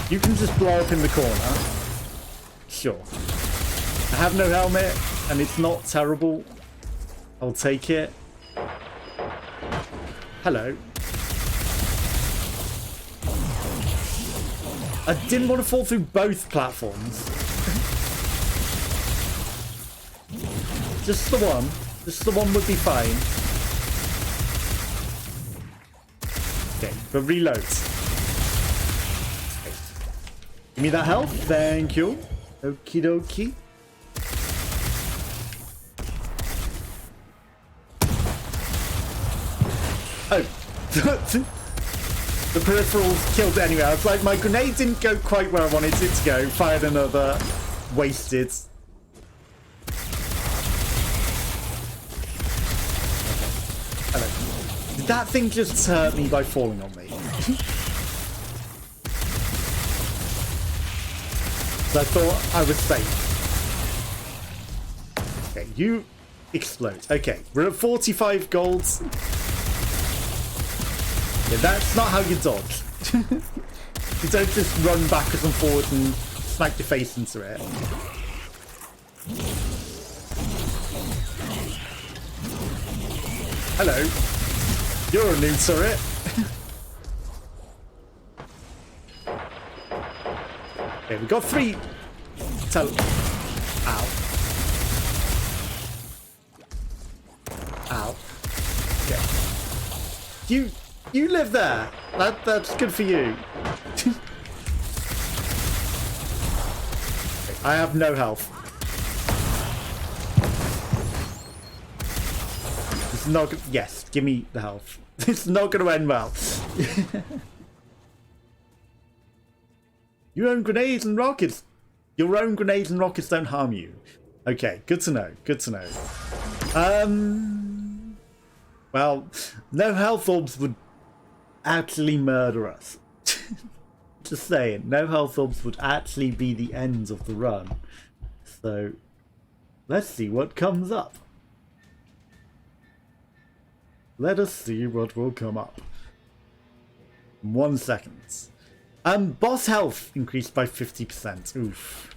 You can just blow up in the corner. Sure. I have no helmet, and it's not terrible. I'll take it. Hello. I didn't want to fall through both platforms. Just the one. Just the one would be fine. Okay, but reload. Okay. Give me that health. Thank you. Okie dokie. Oh. The peripherals killed anyway. I was like, my grenade didn't go quite where I wanted it to go. Fired another. Wasted. Hello. Did that thing just hurt me by falling on me? So I thought I was safe. Okay, you explode. Okay, we're at 45 golds. Yeah, that's not how you dodge. You don't just run backwards and forwards and smack your face into it. Hello. You're a new turret. Okay, we've got 3. Ow. Ow. Okay. You live there. That's good for you. Okay, I have no health. It's not good. Yes, give me the health. It's not going to end well. Your own grenades and rockets. Your own grenades and rockets don't harm you. Okay, good to know. Good to know. Well, no health orbs would actually murder us. Just saying, no health orbs would actually be the end of the run. So, let's see what comes up. Let us see what will come up. 1 second. Boss health increased by 50%. Oof.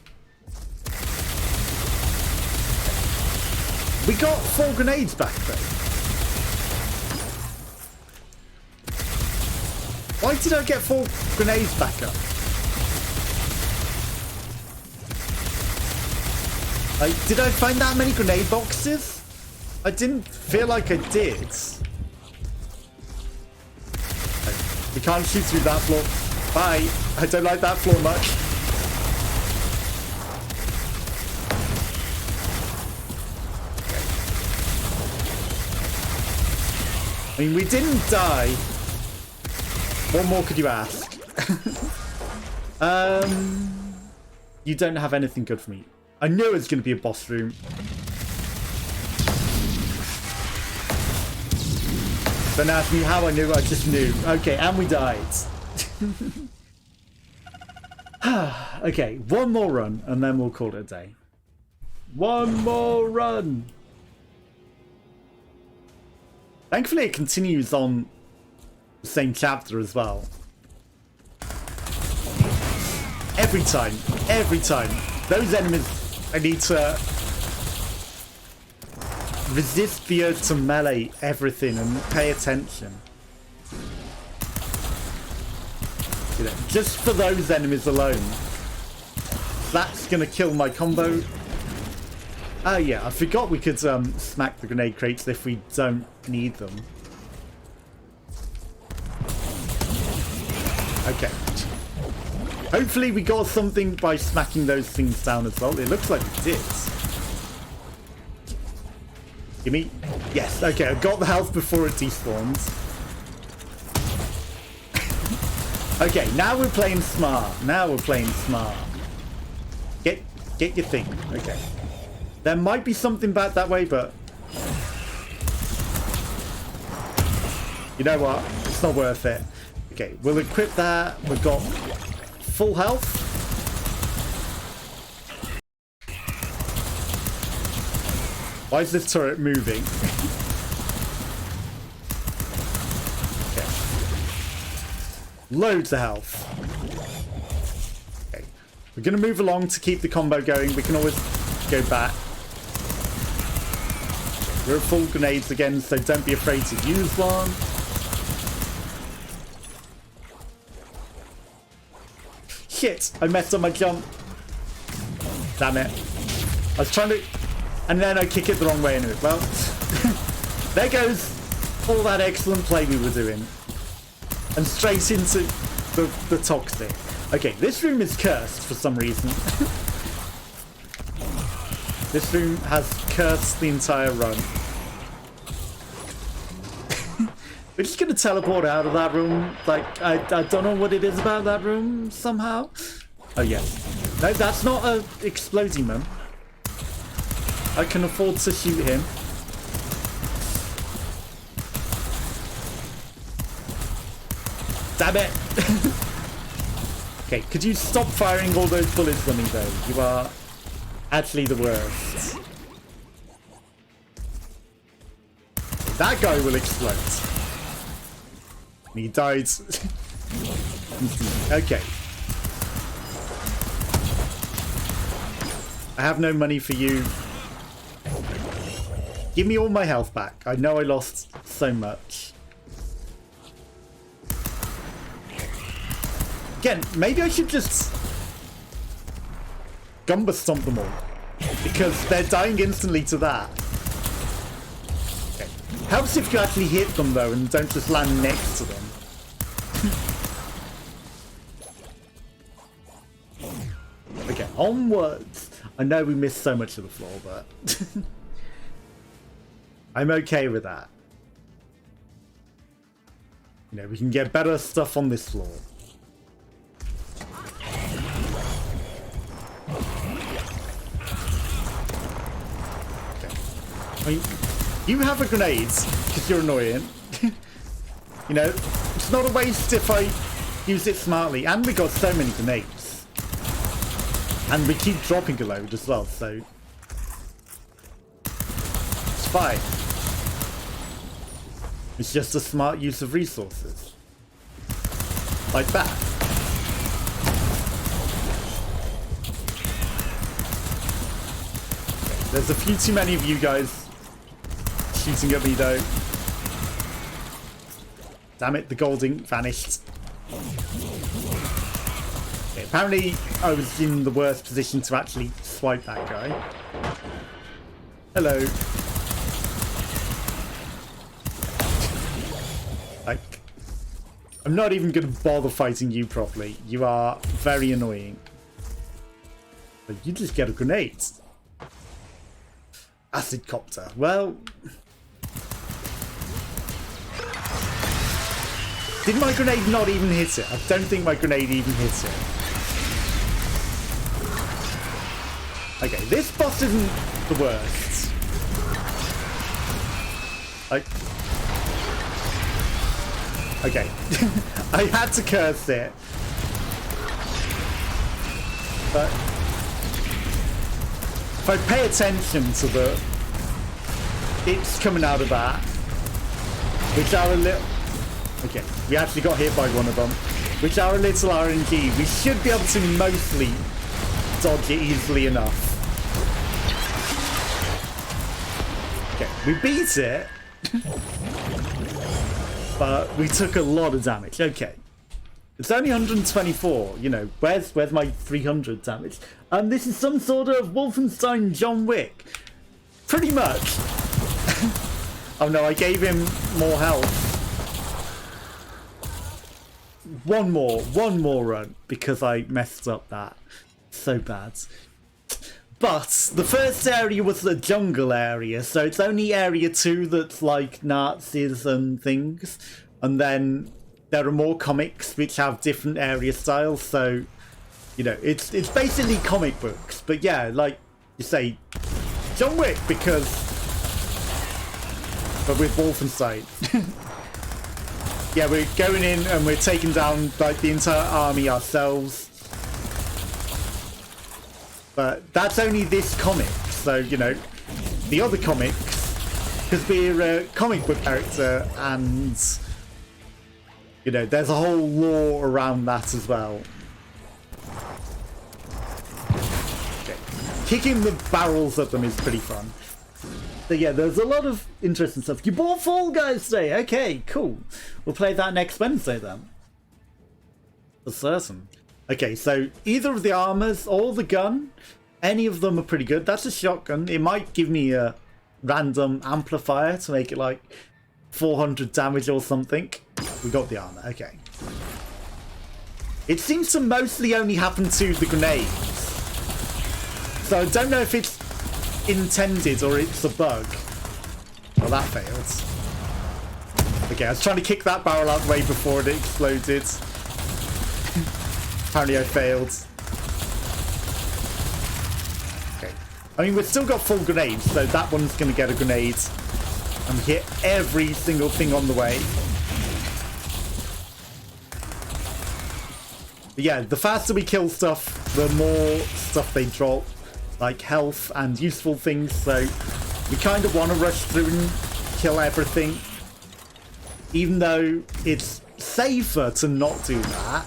We got 4 grenades back though. Why did I get 4 grenades back up? Did I find that many grenade boxes? I didn't feel like I did. We can't shoot through that floor. Bye. I don't like that floor much. Okay. I mean, we didn't die. What more could you ask? You don't have anything good for me. I knew it was going to be a boss room. Don't ask me how I knew, I just knew. Okay, and we died. Okay, one more run, and then we'll call it a day. One more run! Thankfully, it continues on the same chapter as well. Every time. Those enemies, I need to resist the urge to melee everything and pay attention. You know, just for those enemies alone. That's gonna kill my combo. Oh yeah, I forgot we could smack the grenade crates if we don't need them. Okay. Hopefully we got something by smacking those things down as well. It looks like we did. Give me... Yes, okay, I got the health before it despawns. Okay, now we're playing smart. Get your thing. Okay. There might be something back that way, but... You know what? It's not worth it. Okay, we'll equip that. We've got full health. Why is this turret moving? Okay. Loads of health. We're going to move along to keep the combo going. We can always go back. We're at full grenades again, so don't be afraid to use one. Shit, I messed up my jump. Damn it. I was trying to... And then I kick it the wrong way anyway. Well, there goes all that excellent play we were doing. And straight into the toxic. Okay, this room is cursed for some reason. This room has cursed the entire run. We're just going to teleport out of that room. Like, I don't know what it is about that room somehow. Oh, yes. No, that's not a exploding man. I can afford to shoot him. Damn it! Okay, could you stop firing all those bullets at me, though? You are actually the worst. That guy will explode. He died. Okay. I have no money for you. Give me all my health back. I know I lost so much. Again, maybe I should just Gumba stomp them all. Because they're dying instantly to that. Okay. Helps if you actually hit them though and don't just land next to them. Okay, onwards. I know we missed so much of the floor, but I'm okay with that. You know, we can get better stuff on this floor. Okay. I mean, you have a grenade because you're annoying. You know, it's not a waste if I use it smartly. And we got so many grenades. And we keep dropping a load as well, so it's fine. It's just a smart use of resources. Like that. Okay, there's a few too many of you guys shooting at me though. Damn it, the gold ink vanished. Okay, apparently I was in the worst position to actually swipe that guy. Hello. Like, I'm not even going to bother fighting you properly. You are very annoying. But you just get a grenade. Acid copter. Well... Did my grenade not even hit it? I don't think my grenade even hit it. Okay, this boss isn't the worst. Okay. I had to curse it. But if I pay attention to the... It's coming out of that. Which are a little... Okay, we actually got hit by one of them. Which are a little RNG. We should be able to mostly dodge it easily enough. Okay, we beat it. But we took a lot of damage. Okay. It's only 124, you know. Where's my 300 damage? This is some sort of Wolfenstein John Wick. Pretty much. Oh no, I gave him more health. One more run, because I messed up that so bad. But the first area was the jungle area, so it's only area 2 that's like Nazis and things. And then there are more comics which have different area styles, so you know, it's basically comic books. But yeah, like you say, John Wick, because but with Wolfenstein. Yeah, we're going in and we're taking down like the entire army ourselves. But that's only this comic, so you know, the other comics, because we're a comic book character, and you know, there's a whole lore around that as well. kicking the barrels at them is pretty fun. So yeah, there's a lot of interesting stuff. You bought Fall Guys today. Okay, cool. We'll play that next Wednesday then. For certain. Okay, so either of the armors or the gun, any of them are pretty good. That's a shotgun. It might give me a random amplifier to make it like 400 damage or something. We got the armor. Okay. It seems to mostly only happen to the grenades. So I don't know if it's intended or it's a bug. Well, that failed. Okay, I was trying to kick that barrel out the way before it exploded. Apparently I failed. Okay. I mean, we've still got full grenades, so that one's going to get a grenade and hit every single thing on the way. But yeah, the faster we kill stuff, the more stuff they drop. Like health and useful things, so we kind of want to rush through and kill everything, even though it's safer to not do that.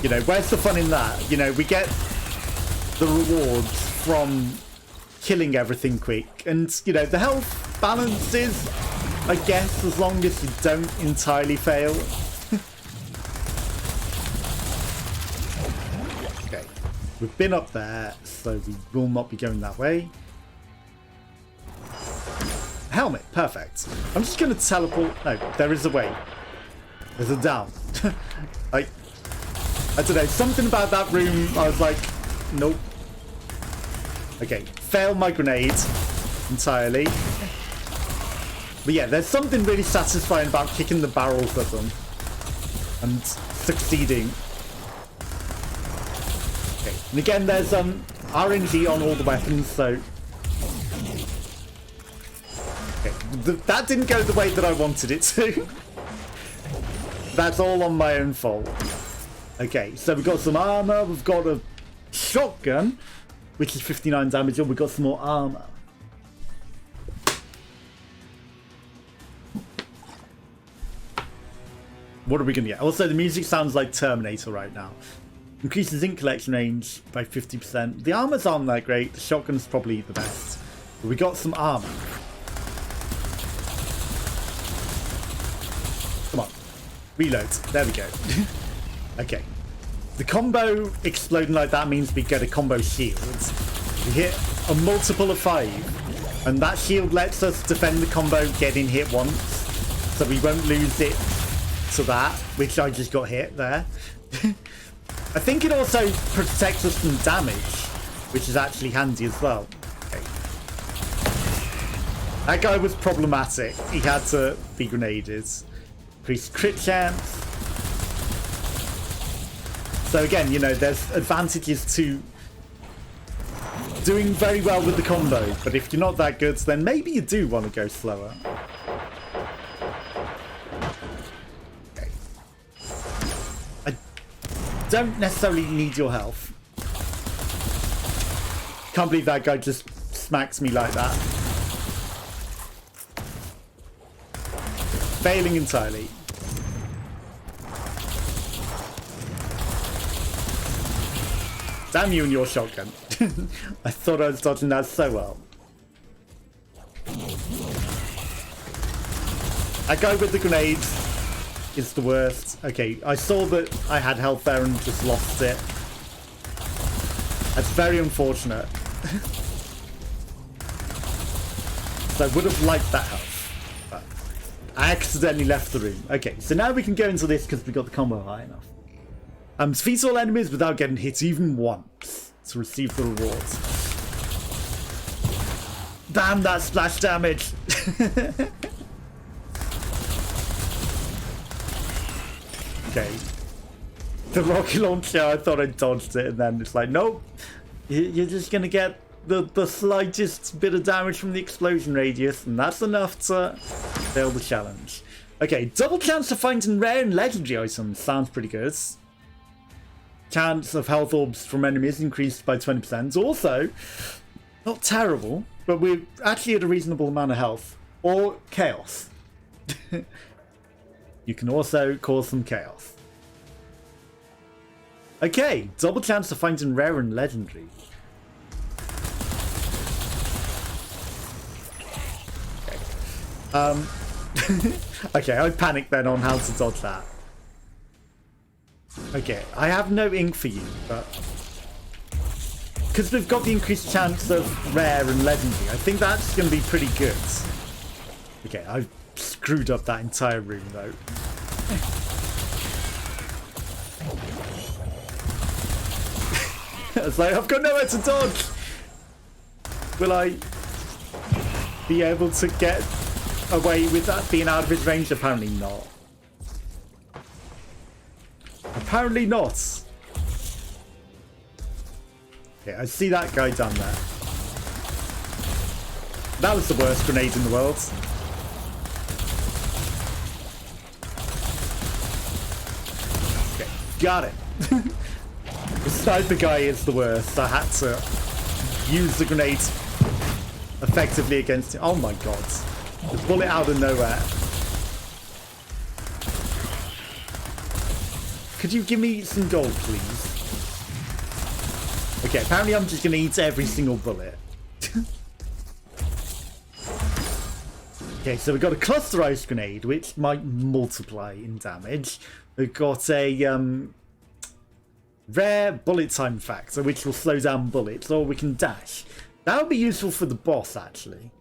You know, where's the fun in that? You know, we get the rewards from killing everything quick, and you know, the health balance is, I guess, as long as you don't entirely fail. We've been up there, so we will not be going that way. Helmet, perfect. I'm just going to teleport. No, there is a way. There's a down. I don't know, something about that room, I was like, nope. Okay, failed my grenade entirely. But yeah, there's something really satisfying about kicking the barrels at them and succeeding. Okay. And again, there's RNG on all the weapons, so okay. That didn't go the way that I wanted it to. That's all on my own fault. Okay, so we've got some armor, we've got a shotgun, which is 59 damage, and we've got some more armor. What are we going to get? Also, the music sounds like Terminator right now. Increases ink collection range by 50%. The armors aren't that great. The shotgun's probably the best. But we got some armor. Come on. Reload. There we go. Okay. The combo exploding like that means we get a combo shield. We hit a multiple of 5. And that shield lets us defend the combo getting hit once. So we won't lose it to that, which I just got hit there. I think it also protects us from damage, which is actually handy as well. Okay. That guy was problematic. He had to be grenaded. Increased crit chance. So again, you know, there's advantages to doing very well with the combo, but if you're not that good, then maybe you do want to go slower. Don't necessarily need your health. Can't believe that guy just smacks me like that. Failing entirely. Damn you and your shotgun. I thought I was dodging that so well. I go with the grenades. Is the worst. Okay, I saw that I had health there and just lost it. That's very unfortunate. So I would have liked that health, but I accidentally left the room. Okay, so now we can go into this because we got the combo high enough. Defeat all enemies without getting hit even once to receive the rewards. Damn that splash damage! Okay. The rocket launcher, I thought I dodged it, and then it's like, nope. You're just going to get the slightest bit of damage from the explosion radius, and that's enough to fail the challenge. Okay, double chance of finding rare and legendary items. Sounds pretty good. Chance of health orbs from enemies increased by 20%. Also, not terrible, but we're actually at a reasonable amount of health. Or chaos. You can also cause some chaos. Okay, double chance of finding rare and legendary. Okay, I panicked then on how to dodge that. Okay, I have no ink for you, but because we've got the increased chance of rare and legendary, I think that's going to be pretty good. Okay, I've screwed up that entire room though. It's like, I've got nowhere to dodge. Will I be able to get away with that being out of his range? Apparently not. Apparently not. Okay, I see that guy down there. That was the worst grenade in the world. Okay, got it. The sniper guy is the worst. I had to use the grenade effectively against him. Oh my god. The bullet out of nowhere. Could you give me some gold, please? Okay, apparently I'm just going to eat every single bullet. Okay, so we've got a clusterized grenade, which might multiply in damage. We've got a rare bullet time factor, which will slow down bullets, or we can dash. That would be useful for the boss, actually.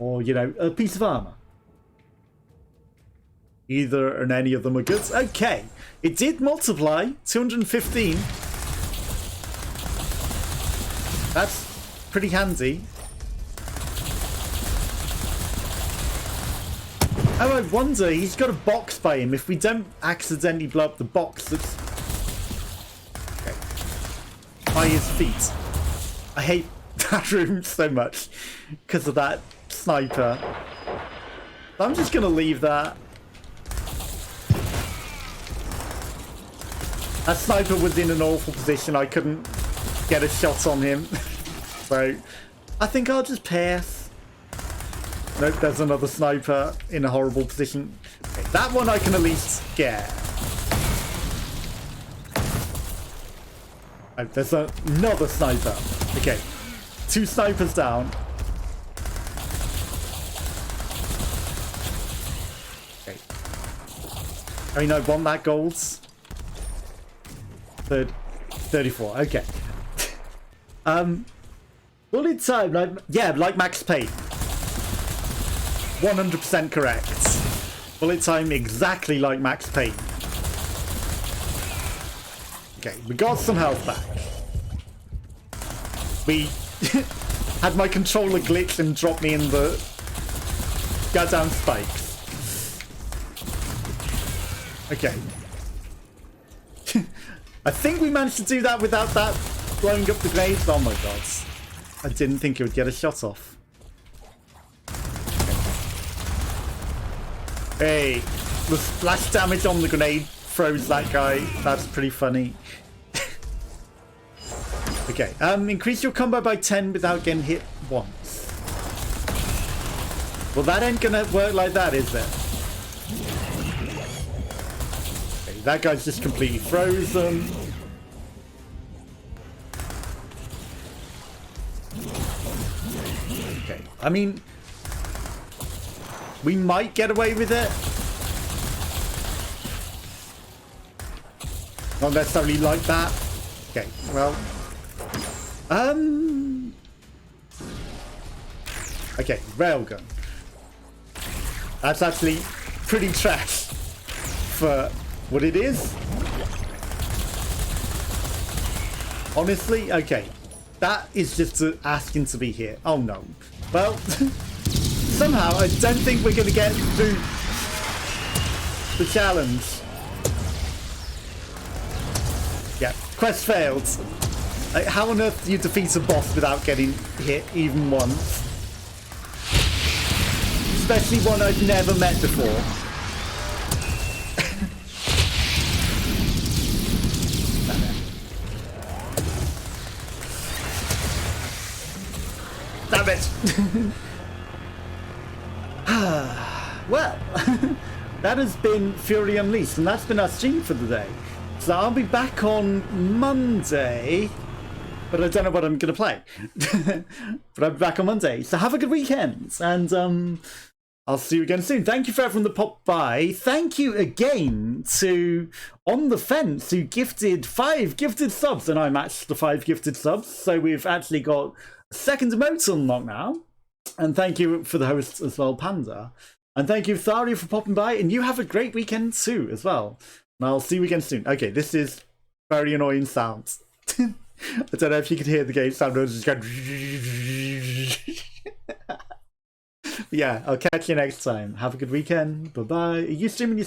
Or, you know, a piece of armor. Either and any of them are good. Okay, it did multiply. 215. That's pretty handy. Oh, I wonder, he's got a box by him. If we don't accidentally blow up the box that's by his feet. I hate that room so much because of that sniper. I'm just going to leave that. That sniper was in an awful position. I couldn't get a shot on him. So I think I'll just pass. Nope, there's another sniper in a horrible position. Okay, that one I can at least get. Oh, there's another sniper. Okay, 2 snipers down. Okay. I mean, I want that gold. 34. Okay. Bullet time. Like Max Payne. 100% correct. Bullet time exactly like Max Payne. Okay, we got some health back. We had my controller glitch and drop me in the goddamn spikes. Okay. I think we managed to do that without that blowing up the grenades. Oh my god. I didn't think it would get a shot off. Hey, the splash damage on the grenade froze that guy. That's pretty funny. Okay, increase your combo by 10 without getting hit once. Well, that ain't gonna work like that, is it? Okay, that guy's just completely frozen. Okay, I mean, we might get away with it. Not necessarily like that. Okay, well. Okay, railgun. That's actually pretty trash for what it is. Honestly, okay. That is just asking to be here. Oh no. Well, somehow I don't think we're going to get through the challenge. Yeah, quest failed. Like, how on earth do you defeat a boss without getting hit even once? Especially one I've never met before. Damn it! Well, that has been Fury Unleashed, and that's been our stream for the day. So I'll be back on Monday, but I don't know what I'm going to play. But I'll be back on Monday. So have a good weekend, and I'll see you again soon. Thank you for everyone that popped by. Thank you again to On the Fence, who gifted 5 gifted subs, and I matched the 5 gifted subs. So we've actually got a second emote unlocked now. And thank you for the host as well, Panda. And thank you, Tharia, for popping by. And you have a great weekend too, as well. And I'll see you again soon. Okay, this is very annoying sounds. I don't know if you could hear the game sound. I was just going... Yeah, I'll catch you next time. Have a good weekend. Bye-bye. Are you streaming your